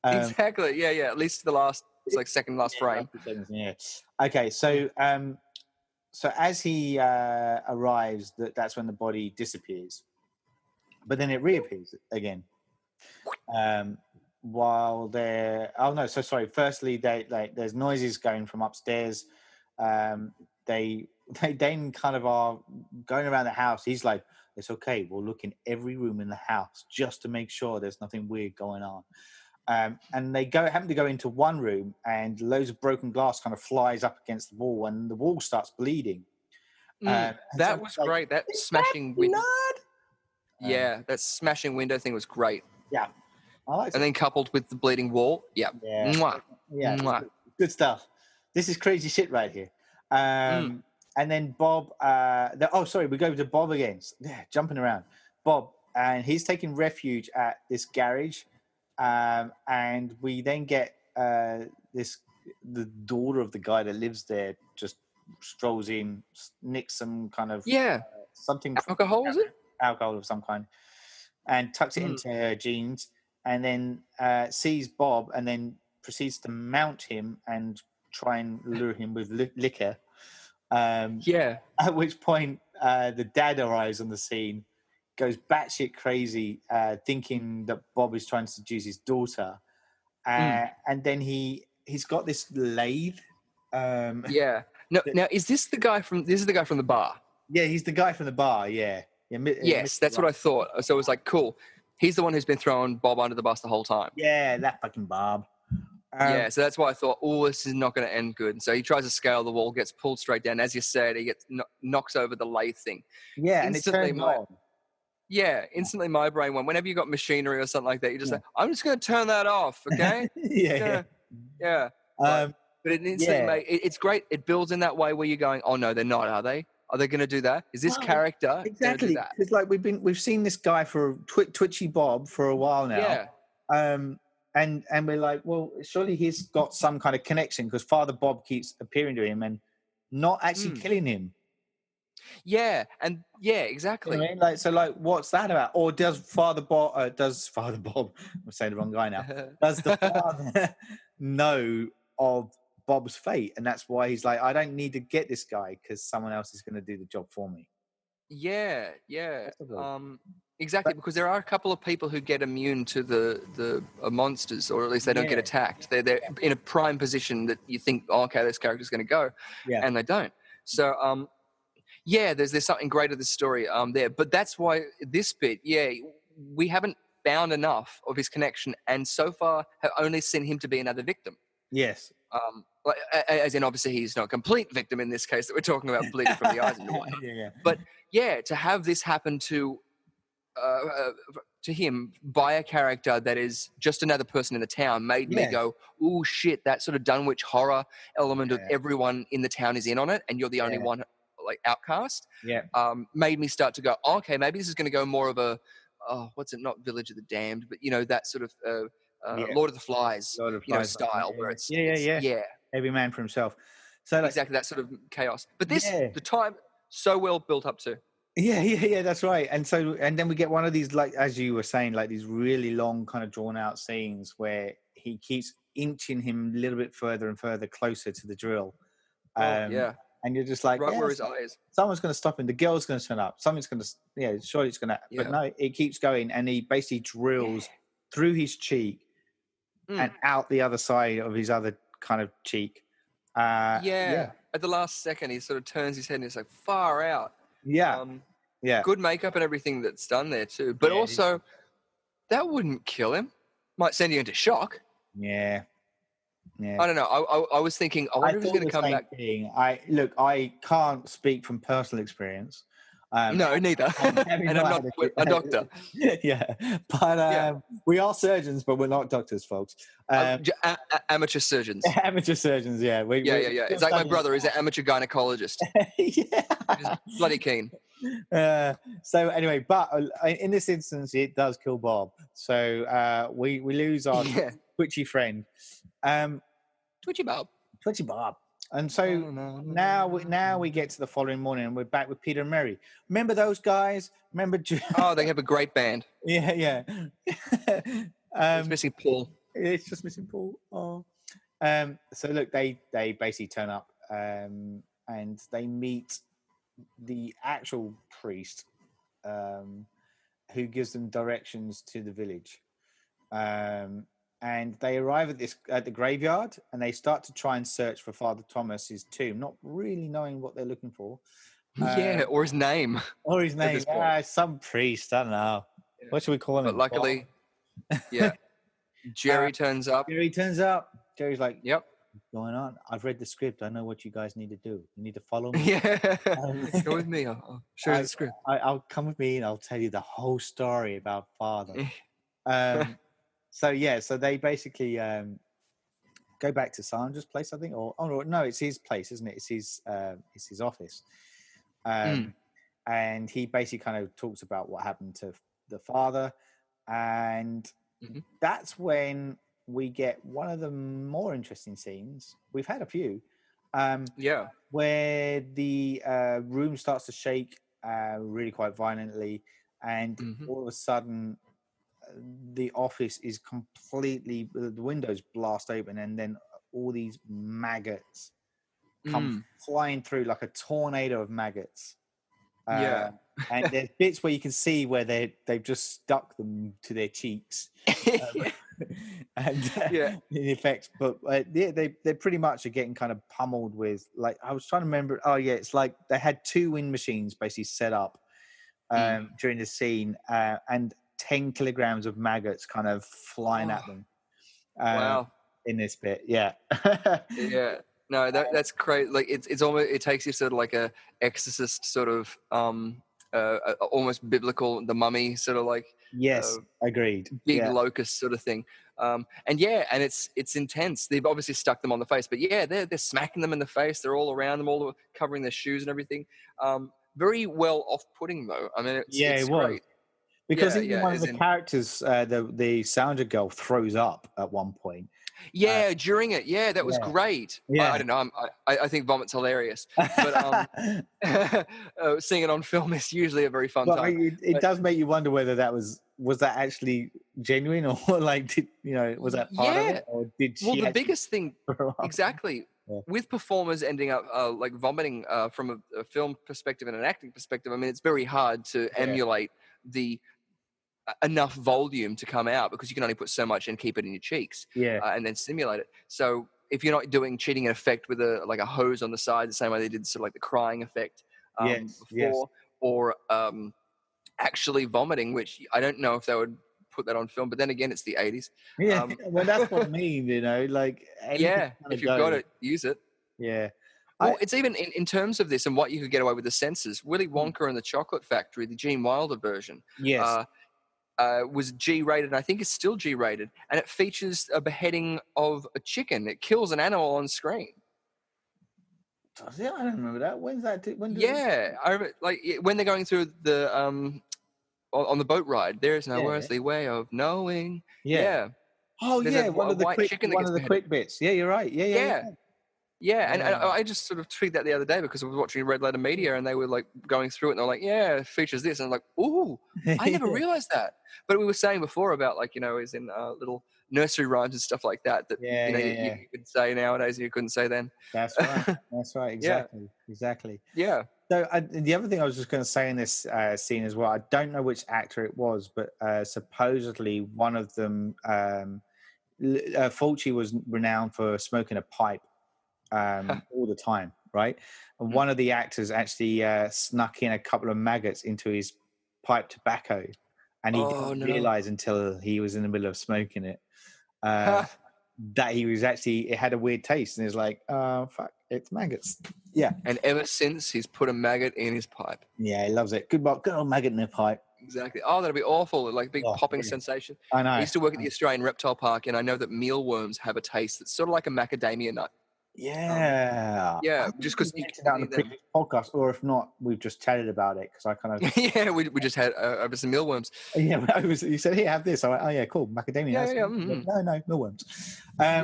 Exactly. Yeah. At least the last, it's like second last frame. Yeah. Okay. So as he arrives, that's when the body disappears, but then it reappears again. While they're firstly there's noises going from upstairs. They then kind of are going around the house. He's like, "It's okay, we'll look in every room in the house just to make sure there's nothing weird going on." And they happen to go into one room, and loads of broken glass kind of flies up against the wall, and the wall starts bleeding. That was great. That smashing window. That smashing window thing was great. Yeah, I like it. And then coupled with the bleeding wall, Mwah. Yeah, Mwah. Good stuff. This is crazy shit right here. And then Bob. We go to Bob again. Yeah, jumping around. Bob, and he's taking refuge at this garage. And we then get the daughter of the guy that lives there just strolls in, nicks some kind of something alcohol, is it? Alcohol of some kind, and tucks it into her jeans, and then sees Bob, and then proceeds to mount him and try and lure him with liquor. At which point the dad arrives on the scene, goes batshit crazy, thinking that Bob is trying to seduce his daughter, and then he's got this lathe. Now is this the guy from the bar? Yeah, he's the guy from the bar. Yeah. Yes, that's what I thought. So it was like, cool. He's the one who's been throwing Bob under the bus the whole time. Yeah, that fucking Bob. So that's why I thought, this is not going to end good. And so he tries to scale the wall, gets pulled straight down. As you said, he gets knocks over the lathe thing. Yeah, instantly, and it turns on. Yeah, instantly my brain went, whenever you got machinery or something like that, you're just like, I'm just going to turn that off, okay? Yeah. But it instantly it's great. It builds in that way where you're going, oh no, they're not, are they? Are they going to do that? Is this character exactly? Do that? Because like we've seen this guy for Twitchy Bob for a while now. Yeah. And we're like, well, surely he's got some kind of connection because Father Bob keeps appearing to him and not actually killing him. Yeah, and exactly. You know what I mean? What's that about? Or does Father Bob? I'm saying the wrong guy now. Does the father know of Bob's fate, and that's why he's like, I don't need to get this guy because someone else is going to do the job for me. Yeah. Exactly, because there are a couple of people who get immune to the monsters, or at least they don't get attacked. They're in a prime position that you think, oh, okay, this character's going to go, and they don't. So, there's something great of the story there. But that's why this bit, we haven't found enough of his connection, and so far have only seen him to be another victim. Yes. As in, obviously, he's not a complete victim in this case that we're talking about, bleeding from the eyes and whatnot. But to have this happen to him by a character that is just another person in the town made me go, oh shit, that sort of Dunwich horror element of everyone in the town is in on it and you're the only one like outcast. Made me start to go, oh, okay, maybe this is going to go more of a not Village of the Damned, but that sort of Lord of the Flies, style where it's every man for himself. So exactly that sort of chaos. But this the time so well built up to. Yeah, that's right. And then we get one of these, like, as you were saying, like these really long kind of drawn out scenes where he keeps inching him a little bit further and further closer to the drill. And you're just like, right where his eye is. Someone's going to stop him. The girl's going to turn up. Something's going to, surely it's going to, but no, it keeps going. And he basically drills through his cheek and out the other side of his other kind of cheek. At the last second, he sort of turns his head and he's like, far out. Good makeup and everything that's done there too. But also, that wouldn't kill him. Might send you into shock. Yeah. I don't know. I was thinking, I wonder if he's going to come back. I can't speak from personal experience. No, neither. And I'm not a doctor. But we are surgeons, but we're not doctors, folks. Amateur surgeons. Amateur surgeons, yeah. It's like my brother is an amateur gynecologist. He's bloody keen. So anyway, but in this instance, it does kill Bob. So we lose our twitchy friend. Twitchy Bob. And so now we get to the following morning and we're back with Peter and Mary. Remember those guys? Remember? They have a great band. Yeah. It's missing Paul. It's just missing Paul. Oh. So look, they basically turn up and they meet the actual priest who gives them directions to the village. And they arrive at the graveyard and they start to try and search for Father Thomas's tomb, not really knowing what they're looking for. Or his name. Some priest, I don't know. Yeah. What should we call him? But luckily, Jerry turns up. Jerry's like, yep. What's going on? I've read the script. I know what you guys need to do. You need to follow me. Yeah. Go with me. I'll show you the script. I'll come with me and I'll tell you the whole story about Father. So they basically go back to Sandra's place, I think, no, it's his place, isn't it? It's his office, and he basically kind of talks about what happened to the father, and that's when we get one of the more interesting scenes. We've had a few, where the room starts to shake really quite violently, and all of a sudden, the office is completely, the windows blast open and then all these maggots come flying through like a tornado of maggots. And there's bits where you can see where they've just stuck them to their cheeks. In effect, but they pretty much are getting kind of pummeled with, like, I was trying to remember. It's like they had 2 wind machines basically set up during the scene, and 10 kilograms of maggots kind of flying at them. Wow. In this bit, No, that's great. Like it's almost, it takes you sort of like a Exorcist sort of almost biblical, the Mummy sort of like agreed, big locust sort of thing. And it's intense. They've obviously stuck them on the face, but they're smacking them in the face. They're all around them, all covering their shoes and everything. Very well off-putting though. I mean, it's great. Because even one of the characters, the Sandra girl, throws up at one point. During it. That was great. I don't know. I think vomit's hilarious. But seeing it on film is usually a very fun time. It does make you wonder whether that was that actually genuine, or like, was that part of it? Or did she the biggest thing, exactly. Yeah. With performers ending up like vomiting from a film perspective and an acting perspective, I mean, it's very hard to emulate the enough volume to come out, because you can only put so much and keep it in your cheeks, and then simulate it. So if you're not doing cheating an effect with a hose on the side, the same way they did sort of like the crying effect before, or actually vomiting, which I don't know if they would put that on film, but then again, it's the 80s. Well, that's what I mean, like anything if you've got it, use it. Well, it's even in terms of this and what you could get away with the censors. Willy Wonka and the Chocolate Factory, the Gene Wilder version, was G-rated, and I think it's still G-rated, and it features a beheading of a chicken. It kills an animal on screen. Does it? I don't remember that. When's that? I remember, like when they're going through the on the boat ride. There is no earthly way of knowing. Oh, there's one of the quick bits. Yeah, you're right. Yeah, and I just sort of tweeted that the other day because I was watching Red Letter Media, and they were like going through it, and they're like, it features this, and I'm like, ooh, I never realized that. But we were saying before about, like, is in little nursery rhymes and stuff like that you could say nowadays and you couldn't say then. That's right. Exactly. Yeah. So the other thing I was just going to say in this scene as well, I don't know which actor it was, but supposedly one of them, Fulci was renowned for smoking a pipe all the time, right? And one of the actors actually snuck in a couple of maggots into his pipe tobacco, and he didn't realize until he was in the middle of smoking it that he was actually, it had a weird taste, and he's like, fuck, it's maggots. Yeah. And ever since, he's put a maggot in his pipe. Yeah, he loves it. Good old maggot in the pipe. Exactly. Oh, that'd be awful. Like big popping sensation. I know. I used to work at the Australian Reptile Park, and I know that mealworms have a taste that's sort of like a macadamia nut. Yeah. Just because you mentioned that on the previous podcast, or if not, we've just chatted about it because I kind of we just had over some mealworms. Yeah, you said, "Here, have this." I went, "Oh yeah, cool, macadamia." No, mealworms. No.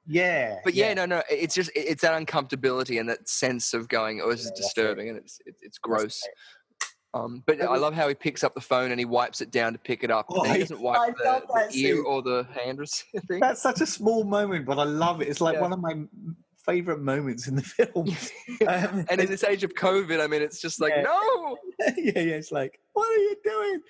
It's just it's that uncomfortability and that sense of going, "Oh, this is disturbing," and it's gross. But I love how he picks up the phone and he wipes it down to pick it up. And he doesn't wipe the ear or the hand or something. That's such a small moment, but I love it. It's like one of my favorite moments in the film. And in this age of COVID, I mean, it's just like, no. It's like, what are you doing?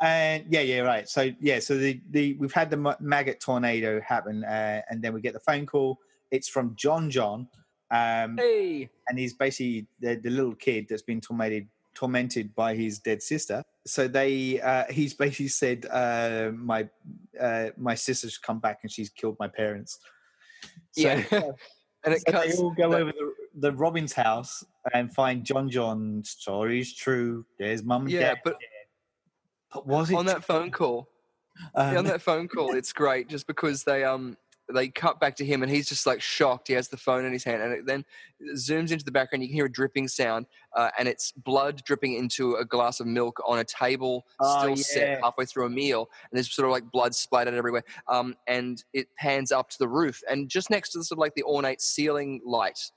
And right. So we've had the maggot tornado happen, and then we get the phone call. It's from John. And he's basically the little kid that's been tormented by his dead sister. So he's basically said, my sister's come back and she's killed my parents. So, and they all go over the Robin's house and find John. Story's true. There's mum and dad. But was it on that phone call? On that phone call, it's great just because they cut back to him and he's just like shocked. He has the phone in his hand, and it then zooms into the background. You can hear a dripping sound, and it's blood dripping into a glass of milk on a table set halfway through a meal, and there's sort of like blood splattered everywhere. And it pans up to the roof, and just next to the sort of like the ornate ceiling light,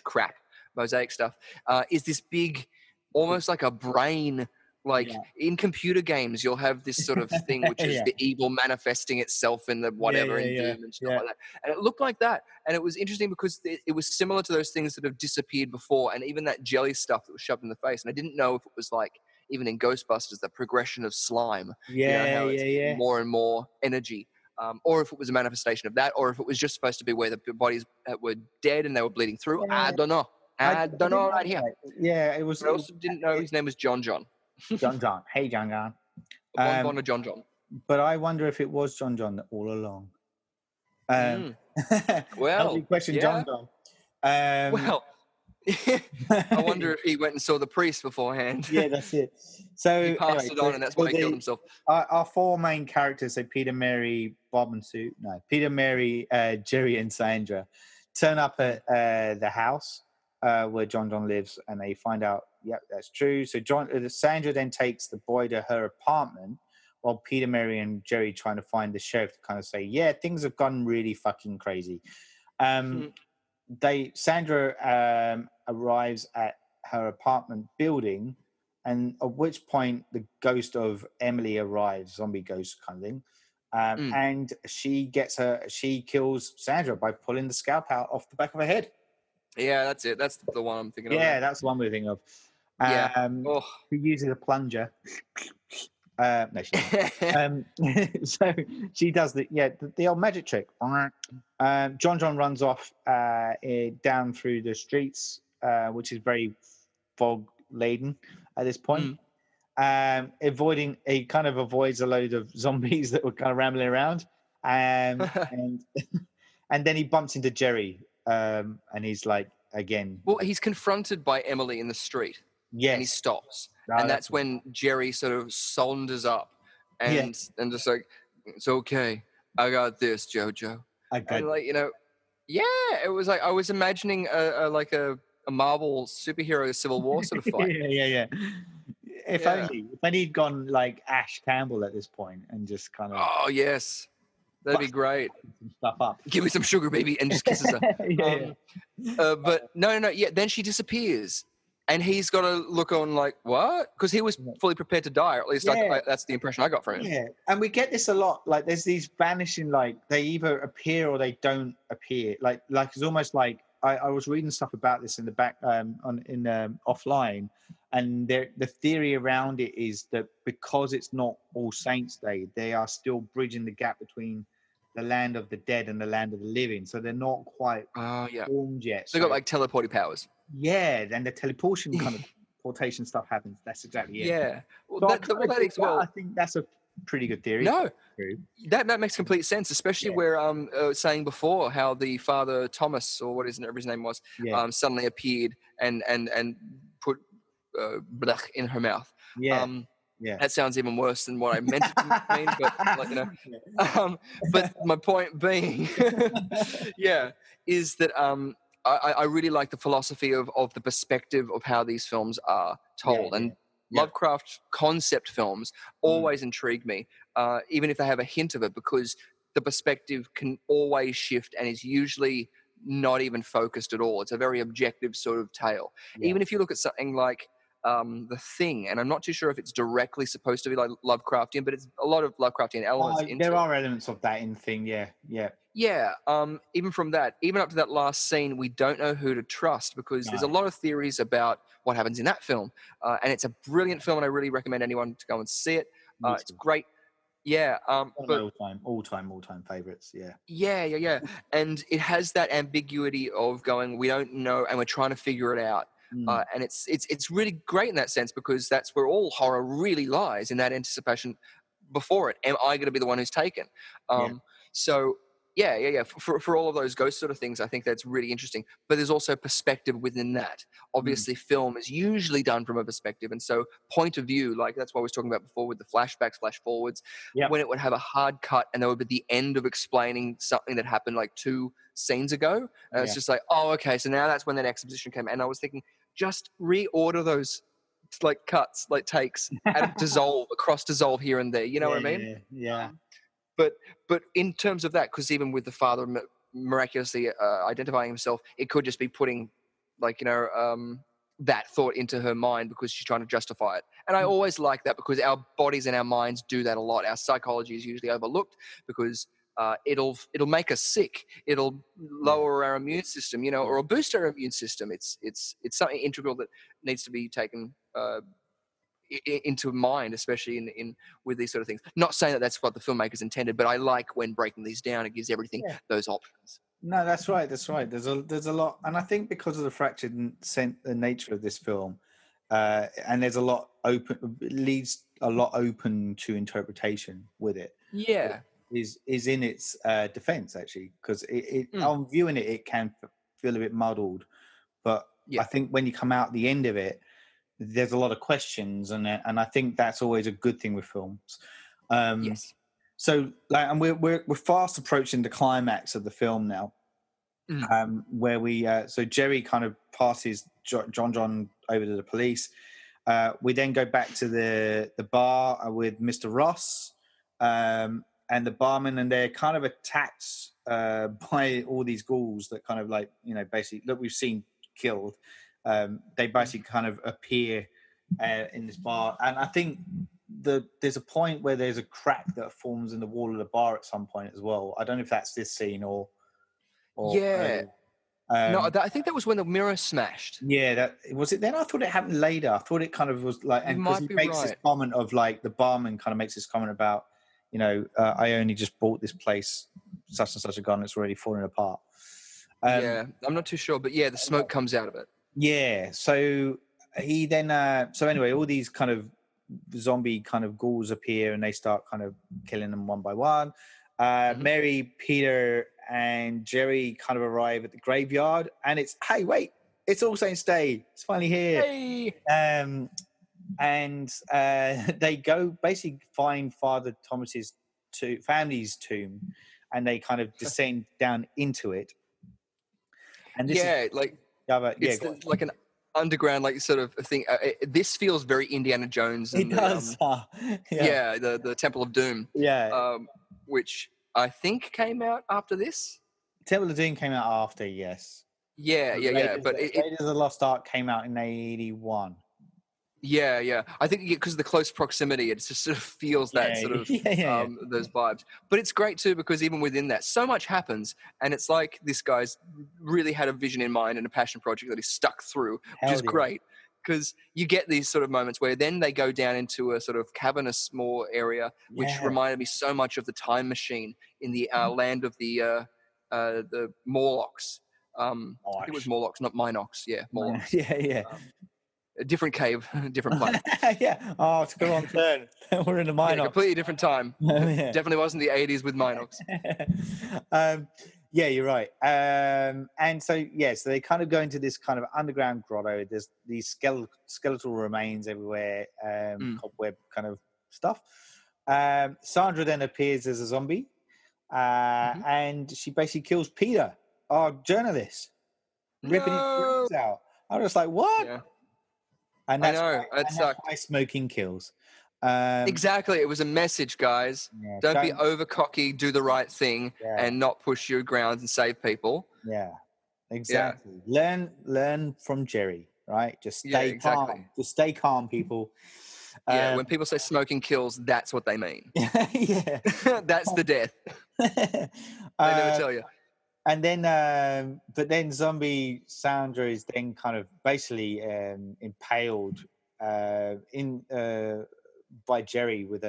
crap, mosaic stuff, is this big, almost like a brain. Like in computer games, you'll have this sort of thing, which is the evil manifesting itself in the whatever in Doom and stuff like that. And it looked like that. And it was interesting because it was similar to those things that have disappeared before, and even that jelly stuff that was shoved in the face. And I didn't know if it was like, even in Ghostbusters, the progression of slime. More and more energy. Or if it was a manifestation of that, or if it was just supposed to be where the bodies were dead and they were bleeding through. I don't know. I don't know right here. Yeah, it was. I also didn't know his name was John. John. Hey, John. John. But I wonder if it was John all along. Well, question, John. I wonder if he went and saw the priest beforehand. Yeah, that's it. So he passed it on, and that's why he killed himself. Our four main characters, so Peter, Mary, Jerry, and Sandra, turn up at the house where John lives, and they find out, that's true. So Sandra then takes the boy to her apartment, while Peter, Mary, and Jerry trying to find the sheriff to kind of say, things have gone really fucking crazy. Sandra arrives at her apartment building, and at which point the ghost of Emily arrives, zombie ghost kind of thing. And she kills Sandra by pulling the scalp out off the back of her head. Yeah, that's it. That's the one I'm thinking of. Yeah, that's the one we're thinking of. Yeah. Um, who uses a plunger. No, she doesn't. So she does the old magic trick. John runs off down through the streets, which is very fog laden at this point. He kind of avoids a load of zombies that were kind of rambling around, and and then he bumps into Jerry, and he's like, again. Well, he's confronted by Emily in the street. Yes. And he stops. Oh, and that's when Jerry sort of sonders up and just like, it's okay. I got this, Jojo. And like, it was like I was imagining a Marvel superhero Civil War sort of fight. Yeah. If only he'd gone like Ash Campbell at this point and just kind of. Oh yes. That'd be great. Some stuff up. Give me some sugar, baby, and just kisses her. But no. Yeah, then she disappears, and he's got to look on like, what? Because he was fully prepared to die, or at least that's the impression I got from him. Yeah, and we get this a lot. Like, there's these vanishing, like they either appear or they don't appear. Like it's almost like I was reading stuff about this in the back offline, and the theory around it is that because it's not All Saints Day, they are still bridging the gap between the land of the dead and the land of the living, so they're not quite formed yet. So they got like teleporting powers. Yeah, and the teleportation kind of portation stuff happens. That's exactly it. Yeah, well, I think that's a pretty good theory. No, that makes complete sense, especially where saying before how the Father Thomas, or whatever his name was, suddenly appeared and put blech in her mouth. That sounds even worse than what I meant it to mean, but but my point being, is that I really like the philosophy of the perspective of how these films are told. And Lovecraft concept films always intrigue me, even if they have a hint of it, because the perspective can always shift and is usually not even focused at all. It's a very objective sort of tale. Even if you look at something like The Thing, and I'm not too sure if it's directly supposed to be like Lovecraftian, but it's a lot of Lovecraftian elements. There are elements of that in Thing, even from that, even up to that last scene, we don't know who to trust, because there's a lot of theories about what happens in that film, and it's a brilliant film, and I really recommend anyone to go and see it. It's great. All time favorites. Yeah. And it has that ambiguity of going, we don't know, and we're trying to figure it out. And it's really great in that sense, because that's where all horror really lies, in that anticipation before it. Am I going to be the one who's taken? So for all of those ghost sort of things, I think that's really interesting. But there's also perspective within that. Obviously, film is usually done from a perspective, and so point of view, like that's what I was talking about before with the flashbacks, flash forwards, when it would have a hard cut and there would be the end of explaining something that happened like 2 scenes ago. And it's just like, oh, okay, so now that's when that exposition came. And I was thinking, just reorder those like cuts, like takes, and dissolve here and there. You know what I mean? Yeah. But in terms of that, because even with the father miraculously identifying himself, it could just be putting, like, that thought into her mind because she's trying to justify it. And I always like that, because our bodies and our minds do that a lot. Our psychology is usually overlooked because it'll make us sick. It'll lower our immune system, or it'll boost our immune system. It's something integral that needs to be taken into mind, especially in with these sort of things. Not saying that that's what the filmmakers intended, but I like when breaking these down, it gives everything those options. No, that's right. There's a lot, and I think because of the fractured nature of this film, and there's a lot open, it leaves a lot open to interpretation with it. Is in its defense, actually, because on viewing it can feel a bit muddled, but I think when you come out the end of it, there's a lot of questions, and I think that's always a good thing with films. So, and we're fast approaching the climax of the film now, where we so Jerry kind of passes John over to the police. We then go back to the bar with Mr. Ross and the barman, and they're kind of attacked by all these ghouls that kind of like basically look we've seen killed. They basically kind of appear in this bar, and I think there's a point where there's a crack that forms in the wall of the bar at some point as well. I don't know if that's this scene or No, I think that was when the mirror smashed. Yeah, that was it. Then I thought it happened later. I thought it kind of was like, You and because might he be makes this right. comment of like the barman kind of makes this comment about, I only just bought this place, such and such a gun, it's already falling apart. Yeah, I'm not too sure, but yeah, the smoke comes out of it. Yeah. So he then, so anyway, all these kind of zombie kind of ghouls appear and they start kind of killing them one by one. Mary, Peter, and Jerry kind of arrive at the graveyard, and it's, hey, wait, it's All Saints Day. It's finally here. Hey! And they go basically find Father Thomas's family's tomb, and they kind of descend down into it. And this is like an underground like sort of thing. This feels very Indiana Jones. And it does. The Temple of Doom. Yeah. Which I think came out after this. Temple of Doom came out after, yes. Yeah. But Raiders of the Lost Ark came out in 1981. Yeah. I think because of the close proximity, it just sort of feels that sort of those vibes. But it's great too because even within that, so much happens, and it's like this guy's really had a vision in mind and a passion project that he's stuck through, which is great. Because you get these sort of moments where then they go down into a sort of cavernous small area, which reminded me so much of the Time Machine in the land of the Morlocks. I think it was Morlocks, not Minox. Yeah, Morlocks. Yeah. A different cave, different planet. Yeah. Oh, it's a wrong turn. We're in the Minox. Completely different time. Definitely wasn't the 80s with Minox. Yeah, you're right. And so they kind of go into this kind of underground grotto. There's these skeletal remains everywhere, cobweb kind of stuff. Sandra then appears as a zombie, and she basically kills Peter, our journalist, ripping his brains out. I was just like, what? Yeah. And that's why smoking kills. Exactly. It was a message, guys. Don't be over cocky, do the right thing, and not push your grounds and save people. Yeah, exactly. Yeah. Learn from Jerry, right? Just stay calm. Just stay calm, people. When people say smoking kills, that's what they mean. Yeah. That's the death. They never tell you. And then, but then zombie Sandra is then kind of basically impaled by Jerry with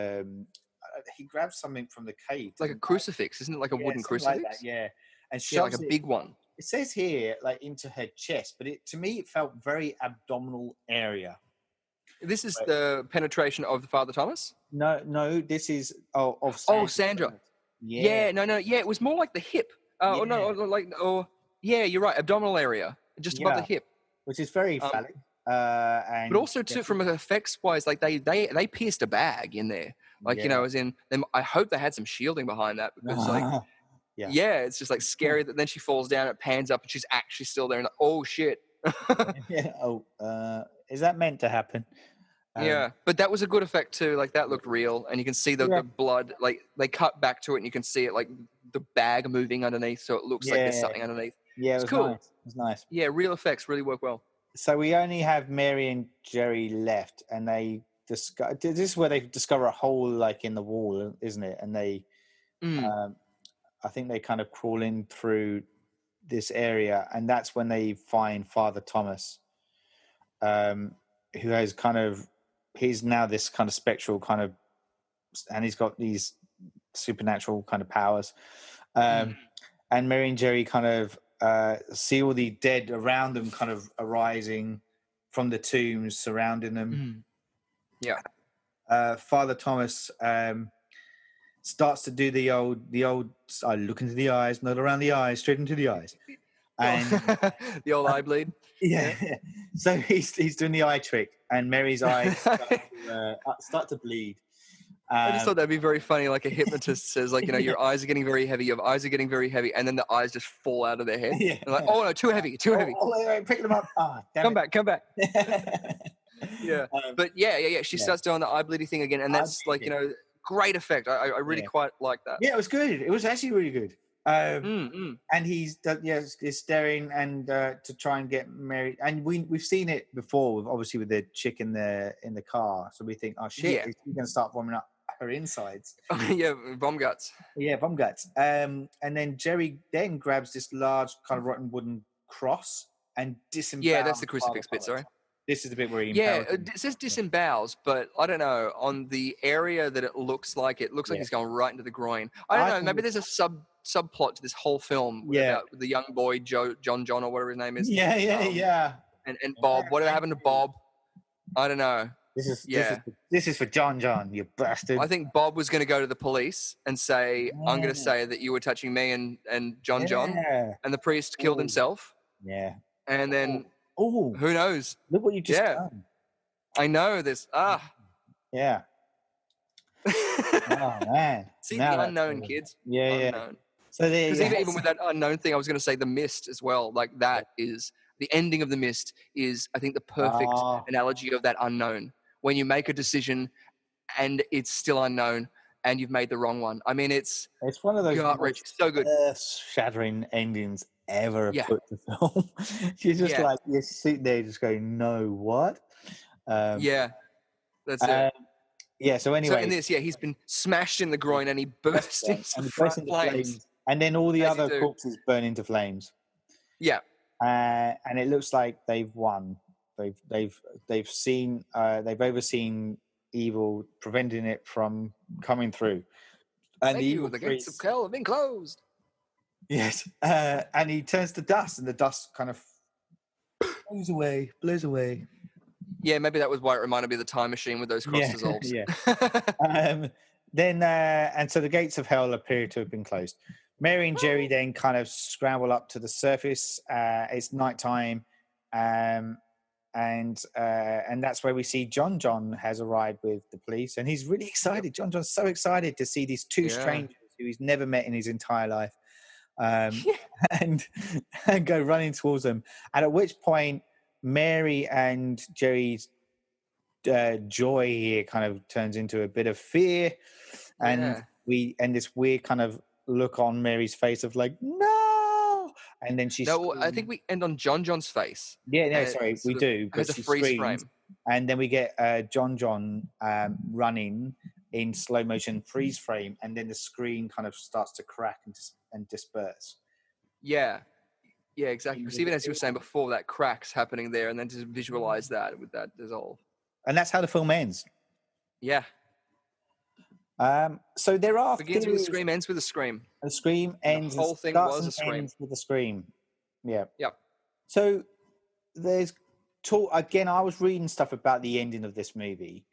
he grabs something from the cave. Like a crucifix, isn't it? Like a wooden crucifix? Like that, yeah. And like a big one. It says here, like into her chest, but to me, it felt very abdominal area. This is the penetration of the Father Thomas? No, this is of Sandra. Oh, Sandra. Yeah. No. Yeah, it was more like the hip. You're right. Abdominal area, just above the hip, which is very phallic. But also too, from effects wise, like they pierced a bag in there, like as in them. I hope they had some shielding behind that because it's just like scary that then she falls down, it pans up, and she's actually still there, and like, oh shit. Is that meant to happen? But that was a good effect too. Like that looked real, and you can see the blood. Like they cut back to it, and you can see it like the bag moving underneath, so it looks like there's something underneath. Yeah, it was cool. Nice. It was nice. Yeah, real effects really work well. So we only have Mary and Jerry left, and they discover. This is where they discover a hole like in the wall, isn't it? And they, I think they kind of crawl in through this area, and that's when they find Father Thomas, who has he's now this kind of spectral kind of, and he's got these supernatural kind of powers. And Mary and Jerry kind of see all the dead around them kind of arising from the tombs surrounding them. Father Thomas starts to do the old look into the eyes, not around the eyes, straight into the eyes. And the old eye bleed. Yeah. So he's doing the eye trick, and Mary's eyes start to bleed. I just thought that'd be very funny. Like a hypnotist says, like, your eyes are getting very heavy. Your eyes are getting very heavy, and then the eyes just fall out of their head. Yeah. Like, oh no, too heavy. Oh, wait, pick them up. Come back. Yeah. But yeah. She starts doing the eye bleeding thing again, and that's like, great effect. I really quite like that. Yeah, it was good. It was actually really good. And he's staring and to try and get Mary, and we've seen it before, obviously with the chick in the car. So we think, oh shit, he's going to start warming up her insides. Bomb guts. Yeah, bomb guts. And then Jerry then grabs this large kind of rotten wooden cross and disembowels. Yeah, that's the Father crucifix bit. Thomas. Sorry. This is the bit where he Yeah, impales him. it says disembowels, but I don't know. On the area that it looks like he's going right into the groin. I don't know. Maybe there's a subplot to this whole film about the young boy John or whatever his name is. Yeah. And Bob. Whatever happened to Bob? I don't know. This is for John, you bastard. I think Bob was going to go to the police and say, "I'm going to say that you were touching me and John, and the priest killed himself." Yeah. And then, who knows? Look what you just done. I know this. Yeah. Oh man. See the unknown, kids. Yeah, unknown. So there, because even with that unknown thing, I was going to say The Mist as well. Like that is the ending of The Mist is, I think, the perfect analogy of that unknown. When you make a decision and it's still unknown and you've made the wrong one. I mean, it's one of those so good, shattering endings ever put to film. You're just like, you're sitting there just going, no, what? That's it. Yeah, so anyway. So in this, he's been smashed in the groin and he bursts into flames. And then all the other corpses burn into flames. Yeah. And it looks like they've won. They've overseen evil, preventing it from coming through. And the gates of hell have been closed. Yes. And he turns to dust, and the dust kind of blows away. Yeah, maybe that was why it reminded me of the time machine with those cross dissolves. Then and so the gates of hell appear to have been closed. Mary and Jerry then kind of scramble up to the surface. It's nighttime, and that's where we see John has arrived with the police, and he's really excited. John's so excited to see these two strangers who he's never met in his entire life, and go running towards them. And at which point, Mary and Jerry's joy here kind of turns into a bit of fear, and this weird kind of look on Mary's face of like, no, and then I think we end on John's face. Sorry, we do, but she freeze frame, and then we get John running in slow motion freeze frame, and then the screen kind of starts to crack and disperse. Yeah, exactly. Because even as you were saying before, that crack's happening there, and then to visualize that with that dissolve, and that's how the film ends. Yeah. So there are begins with a scream, ends with a scream. The scream ends. The whole thing was a scream. Ends with a scream. Yeah. Yep. So there's talk again. I was reading stuff about the ending of this movie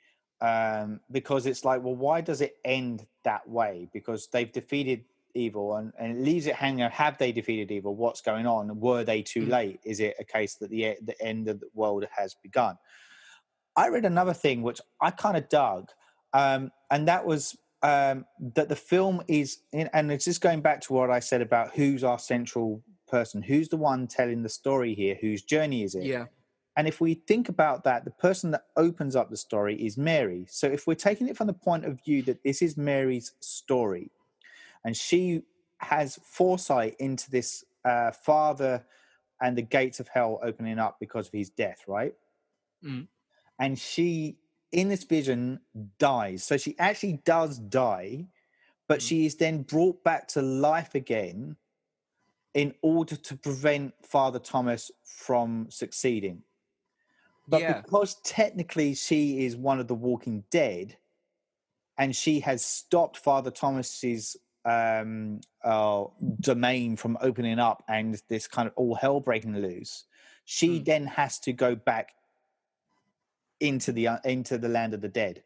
because it's like, well, why does it end that way? Because they've defeated evil, and it leaves it hanging. Have they defeated evil? What's going on? Were they too late? Is it a case that the end of the world has begun? I read another thing which I kind of dug. And that was that the film is, and it's just going back to what I said about who's our central person, who's the one telling the story here, whose journey is it? Yeah. And if we think about that, the person that opens up the story is Mary. So if we're taking it from the point of view that this is Mary's story, and she has foresight into this father and the gates of hell opening up because of his death, right? Mm. And she, in this vision, dies. So she actually does die, but she is then brought back to life again in order to prevent Father Thomas from succeeding. But because technically she is one of the walking dead, and she has stopped Father Thomas's domain from opening up and this kind of all hell breaking loose, she then has to go back into the land of the dead.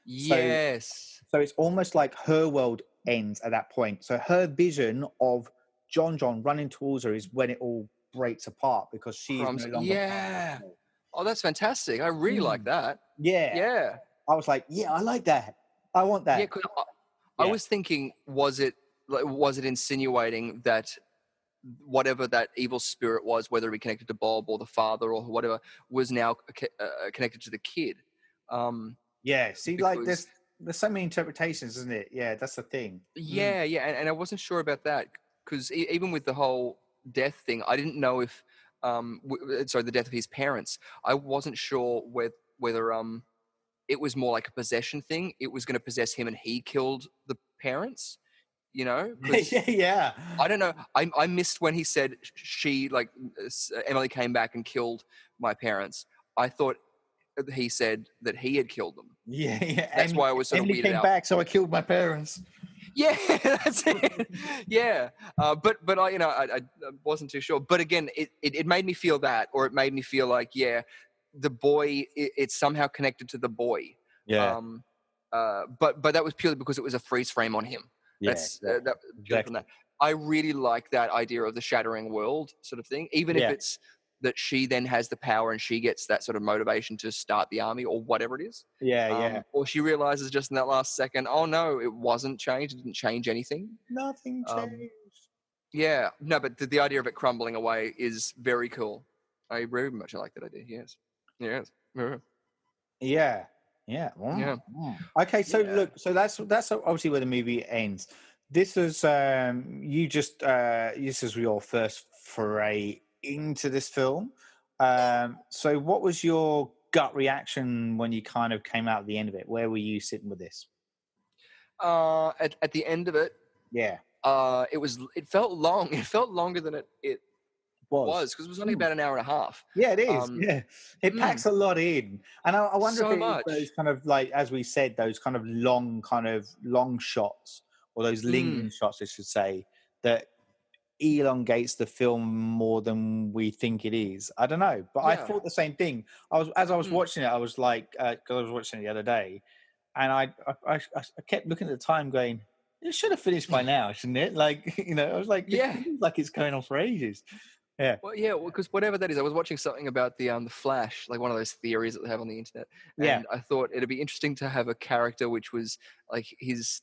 Yes. So it's almost like her world ends at that point. So her vision of John running towards her is when it all breaks apart, because she's no longer part of it. Oh, that's fantastic. I really like that. Yeah. I was like, I like that. I want that. Yeah, 'cause I was thinking, was it insinuating that whatever that evil spirit was, whether it be connected to Bob or the father or whatever, was now connected to the kid? See, like there's so many interpretations, isn't it? Yeah, that's the thing. Yeah, and I wasn't sure about that, because even with the whole death thing, I didn't know if the death of his parents, I wasn't sure whether it was more like a possession thing. It was going to possess him and he killed the parents, you know? Yeah. I don't know. I missed when he said Emily came back and killed my parents. I thought he said that he had killed them. Yeah. That's why I was sort of Emily weirded came out. back, so I killed my parents. Yeah, that's it. Yeah, but I wasn't too sure. But again, it made me feel that, or it made me feel like, yeah, the boy, it's somehow connected to the boy. Yeah. But that was purely because it was a freeze frame on him. Yeah. That's that purely from that. I really like that idea of the shattering world sort of thing, even if it's that she then has the power and she gets that sort of motivation to start the army or whatever it is. Yeah. Or she realizes just in that last second, oh no, it wasn't changed. It didn't change anything. Nothing changed. Yeah, no, but the idea of it crumbling away is very cool. I very much like that idea. Yes. Yeah. Okay, so look, so that's obviously where the movie ends. This was this was your first foray into this film. So what was your gut reaction when you kind of came out at the end of it? Where were you sitting with this? At the end of it, yeah, it felt long. It felt longer than it was because it was only about an hour and a half. Yeah, it is. It packs a lot in, and I wonder if it's those kind of, like, as we said, those kind of long shots, or those lingering shots, I should say, that elongates the film more than we think it is. I don't know, but I thought the same thing. As I was watching it, I was like, because I was watching it the other day, and I kept looking at the time, going, it should have finished by now, shouldn't it? Like, I was like, it feels like it's going on for ages. Yeah. Well, because whatever that is, I was watching something about the Flash, like one of those theories that they have on the internet, and I thought it'd be interesting to have a character which was like his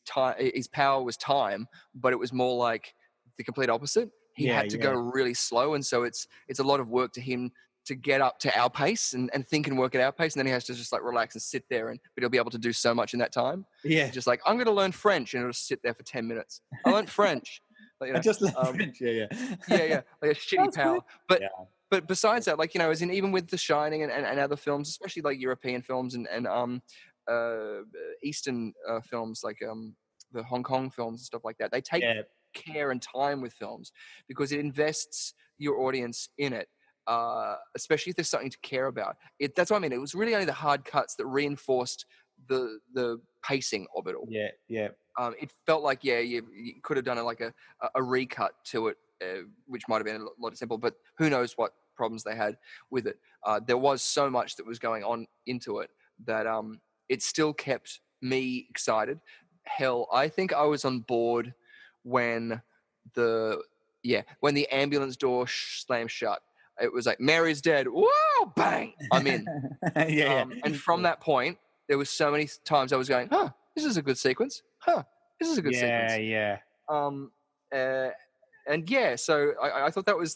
power was time, but it was more like the complete opposite. He had to go really slow, and so it's a lot of work to him to get up to our pace and think and work at our pace, and then he has to just like relax and sit there, but he'll be able to do so much in that time. Yeah. Just like, I'm going to learn French, and it'll sit there for 10 minutes. I learned French. Like, I just learned French. Yeah, like a shitty power. Good. But besides that, like, as in even with The Shining and other films, especially like European films and Eastern films, like the Hong Kong films and stuff like that, they take care and time with films because it invests your audience in it. Especially if there's something to care about. That's what I mean. It was really only the hard cuts that reinforced the pacing of it all. Yeah. It felt like you could have done a recut to it, which might have been a lot simple. But who knows what problems they had with it. There was so much that was going on into it that it still kept me excited. Hell, I think I was on board when the ambulance door slammed shut. It was like, Mary's dead. Whoa, bang! I'm in. And from that point, there was so many times I was going, this is a good sequence. This is a good sequence. Yeah. So I thought that was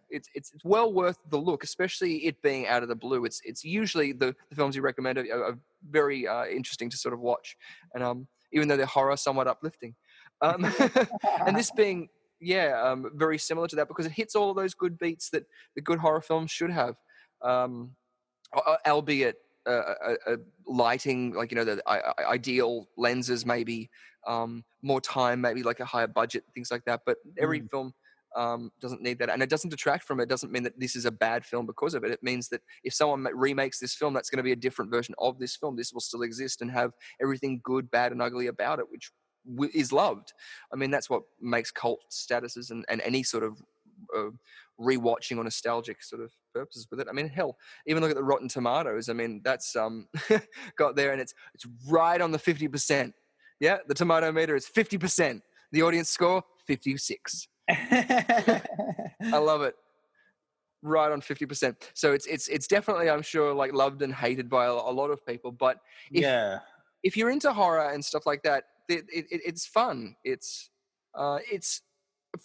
it's well worth the look, especially it being out of the blue. It's usually the films you recommend are very interesting to sort of watch, and even though they're horror, somewhat uplifting. And this being very similar to that because it hits all of those good beats that the good horror films should have, albeit lighting, like the ideal lenses, maybe more time, maybe like a higher budget, things like that. But every film doesn't need that, and it doesn't detract from it. It doesn't mean that this is a bad film because of it. It means that if someone remakes this film, that's going to be a different version of this film. This will still exist and have everything good, bad, and ugly about it, which is loved. I mean, that's what makes cult statuses and any sort of rewatching or nostalgic sort of purposes with it. I mean, hell, even look at the Rotten Tomatoes. I mean, that's got there, and it's right on the 50%. Yeah, the tomato meter is 50%. The audience score 56. I love it. Right on 50%. So it's definitely, I'm sure, like loved and hated by a lot of people. But if you're into horror and stuff like that, it's fun. It's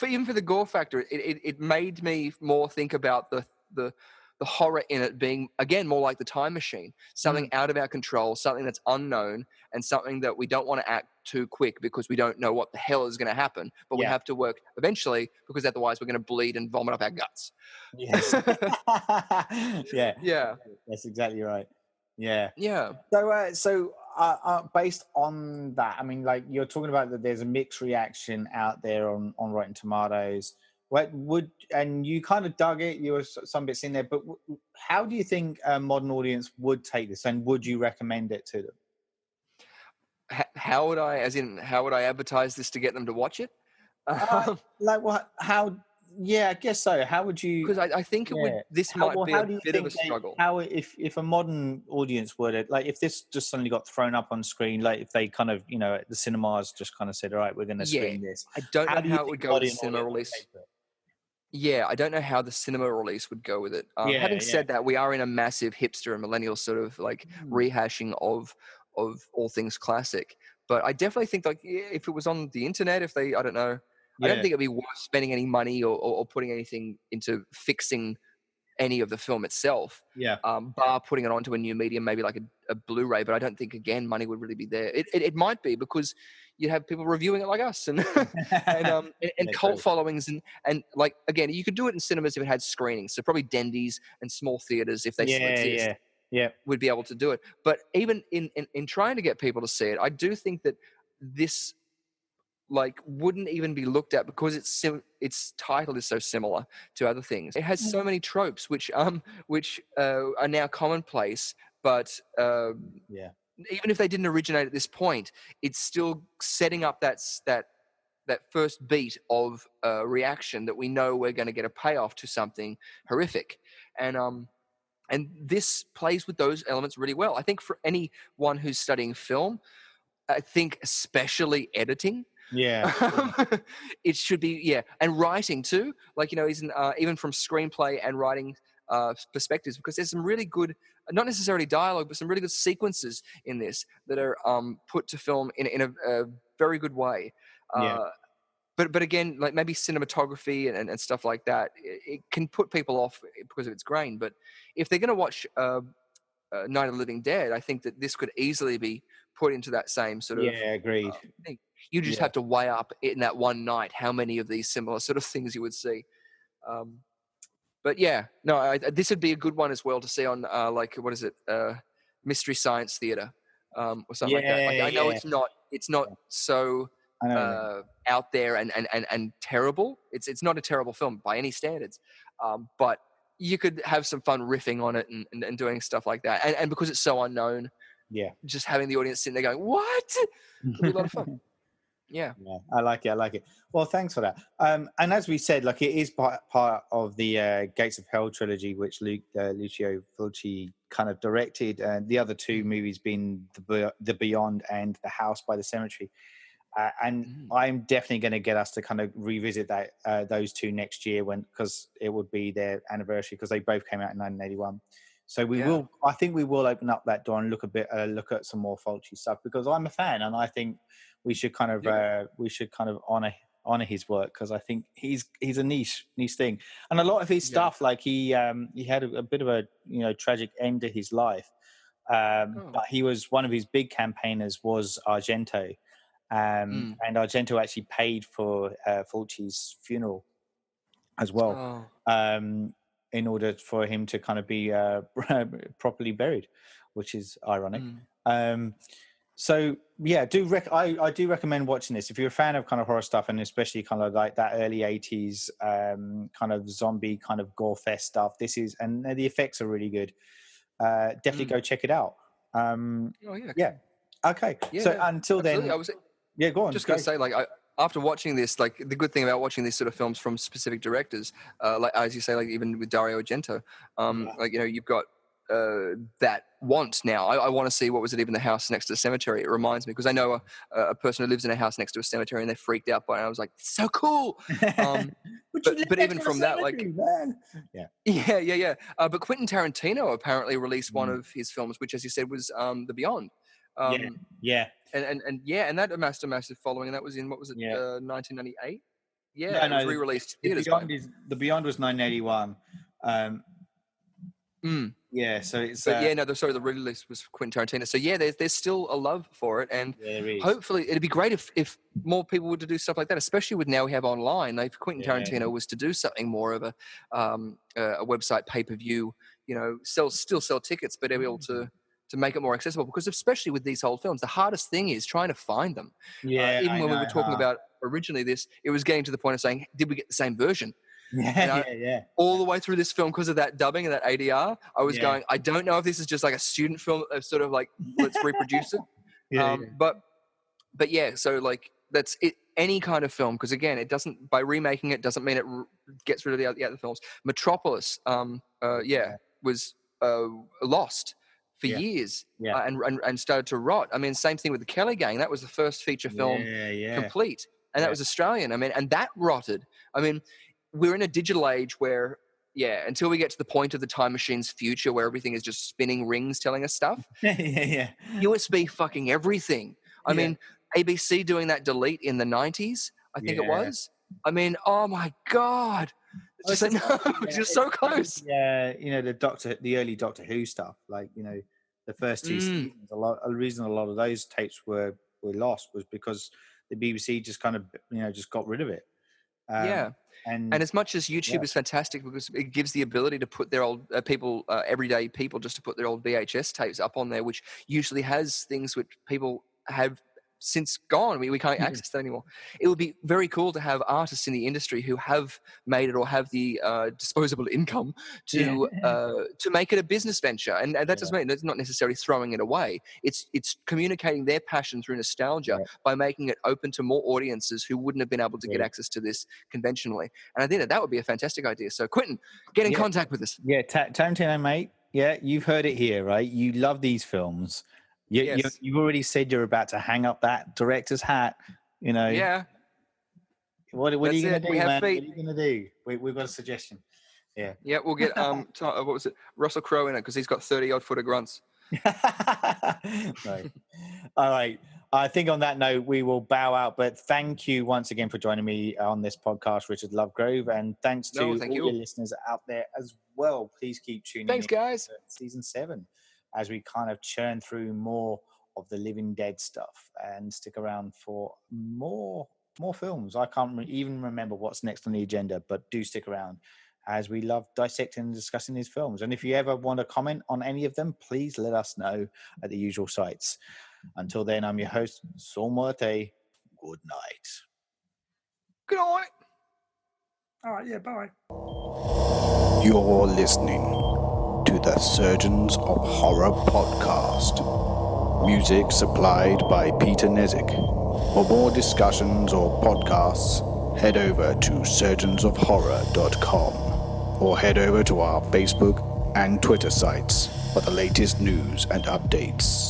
even for the gore factor, it made me more think about the horror in it being, again, more like the time machine, something out of our control, something that's unknown, and something that we don't want to act too quick because we don't know what the hell is going to happen, but we have to work eventually because otherwise we're going to bleed and vomit up our guts. Yes. Yeah. That's exactly right. Yeah. Yeah. So based on that, I mean, like you're talking about that there's a mixed reaction out there on Rotten Tomatoes. What would, and you kind of dug it, you were some bits in there, but how do you think a modern audience would take this, and would you recommend it to them? How would I, how would I advertise this to get them to watch it? Like what? How? Yeah, I guess so. How would you? Because I think it would. This might be a bit of a struggle. How if a modern audience would, like, if this just suddenly got thrown up on screen, like if they kind of, you know, the cinemas just kind of said, all right, we're going to screen this. I don't know how it would go with the cinema release. Yeah, I don't know how the cinema release would go with it. Having said that, we are in a massive hipster and millennial sort of like rehashing of all things classic. But I definitely think, like, if it was on the internet, if they, I don't know, I don't think it'd be worth spending any money or putting anything into fixing any of the film itself. Bar putting it onto a new medium, maybe like a Blu-ray. But I don't think, again, money would really be there. It might be, because you have people reviewing it like us and and cult followings and like, again, you could do it in cinemas if it had screenings. So probably Dendies and small theaters, if they still exist, would be able to do it. But even in trying to get people to see it, I do think that this, like, wouldn't even be looked at because its title is so similar to other things. It has so many tropes which are now commonplace, but even if they didn't originate at this point, it's still setting up that first beat of reaction that we know we're going to get a payoff to something horrific. And this plays with those elements really well. I think for anyone who's studying film, I think especially editing, it should be, and writing too. Like, you know, even from screenplay and writing perspectives, because there's some really good, not necessarily dialogue, but some really good sequences in this that are put to film in a very good way. But again, like maybe cinematography and stuff like that, it can put people off because of its grain. But if they're going to watch Night of the Living Dead, I think that this could easily be put into that same sort of agreed thing. You just have to weigh up in that one night how many of these similar sort of things you would see. But this would be a good one as well to see on like, what is it, Mystery Science Theater or something like that. Like, I know it's not so out there and terrible. It's not a terrible film by any standards, but you could have some fun riffing on it and doing stuff like that. And because it's so unknown, just having the audience sitting there going, "What?" It'll be a lot of fun. Yeah, I like it. Well, thanks for that. And as we said, like, it is part of the Gates of Hell trilogy, which Lucio Fulci kind of directed, and the other two movies being the Beyond and The House by the Cemetery. And I'm definitely going to get us to kind of revisit those two next year, because it would be their anniversary, because they both came out in 1981. So I think we will open up that door and look at some more Fulci stuff, because I'm a fan, and I think we should kind of honor his work, because I think he's a niche thing, and a lot of his stuff, like he had a bit of a, you know, tragic end to his life, but he was, one of his big campaigners was Argento. And Argento actually paid for Fulci's funeral as well, in order for him to kind of be properly buried, which is ironic. So yeah, I do recommend watching this if you're a fan of kind of horror stuff, and especially kind of like that early 80s kind of zombie kind of gore fest stuff. And the effects are really good. Definitely go check it out. Okay. So until then, go on. Just going to say, like, after watching this, like, the good thing about watching these sort of films from specific directors, like, as you say, like even with Dario Argento, like, you know, you've got that want now. I want to see, what was it, even The House Next to the Cemetery. It reminds me, because I know a person who lives in a house next to a cemetery, and they're freaked out by it. And I was like, so cool. But even from that, like, but Quentin Tarantino apparently released one of his films, which, as you said, was The Beyond. And that amassed a massive following, and that was in, what was it, 1998? Yeah, it was re-released. The Beyond was 1981. Yeah, so it's the release was Quentin Tarantino. So yeah, there's still a love for it, and hopefully it'd be great if more people were to do stuff like that, especially with now we have online. Like, if Quentin Tarantino was to do something more of a website pay-per-view, you know, still sell tickets, but be able to to make it more accessible, because especially with these old films, the hardest thing is trying to find them. Yeah, even when we were talking about originally this, it was getting to the point of saying, did we get the same version? Yeah. All the way through this film, because of that dubbing and that ADR, I was going, I don't know if this is just like a student film of sort of like, let's reproduce it. But yeah, so like that's it. Any kind of film, because again, it doesn't, by remaking it doesn't mean it gets rid of the other films. Metropolis, was lost for years and started to rot. I mean, same thing with the Kelly Gang. That was the first feature film complete, and that was Australian. I mean, and that rotted. I mean, we're in a digital age where, until we get to the point of the time machine's future where everything is just spinning rings telling us stuff. USB fucking everything. I mean, ABC doing that delete in the 90s, I think it was. I mean, oh my God. It's just like, no, it's just so close. Yeah, you know, the early Doctor Who stuff, like, you know, the first two seasons, the reason a lot of those tapes were lost was because the BBC just kind of, you know, just got rid of it. And as much as YouTube is fantastic because it gives the ability to put their old everyday people, just to put their old VHS tapes up on there, which usually has things which people have since gone. We can't access that anymore. It would be very cool to have artists in the industry who have made it or have the disposable income to make it a business venture. And that doesn't mean that's not necessarily throwing it away. It's communicating their passion through nostalgia by making it open to more audiences who wouldn't have been able to get access to this conventionally. And I think that would be a fantastic idea. So Quentin, get in contact with us. Yeah, Tarantino, mate. Yeah, you've heard it here, right? You love these films. You've already said you're about to hang up that director's hat, you know. Yeah. What are you going to do, man? What are you going to do? We've got a suggestion. Yeah. Yeah, we'll get, what was it? Russell Crowe in it because he's got 30-odd foot of grunts. Right. All right. I think on that note, we will bow out. But thank you once again for joining me on this podcast, Richard Lovegrove. And thanks to all your listeners out there as well. Please keep tuning in. Thanks, guys. Season 7. As we kind of churn through more of the Living Dead stuff, and stick around for more films. I can't even remember what's next on the agenda, but do stick around, as we love dissecting and discussing these films. And if you ever want to comment on any of them, please let us know at the usual sites. Until then, I'm your host, Sol Muerte. Good night. Good night. All right, yeah, bye. You're listening to the Surgeons of Horror podcast. Music supplied by Peter Nezik. For more discussions or podcasts, head over to surgeonsofhorror.com or head over to our Facebook and Twitter sites for the latest news and updates.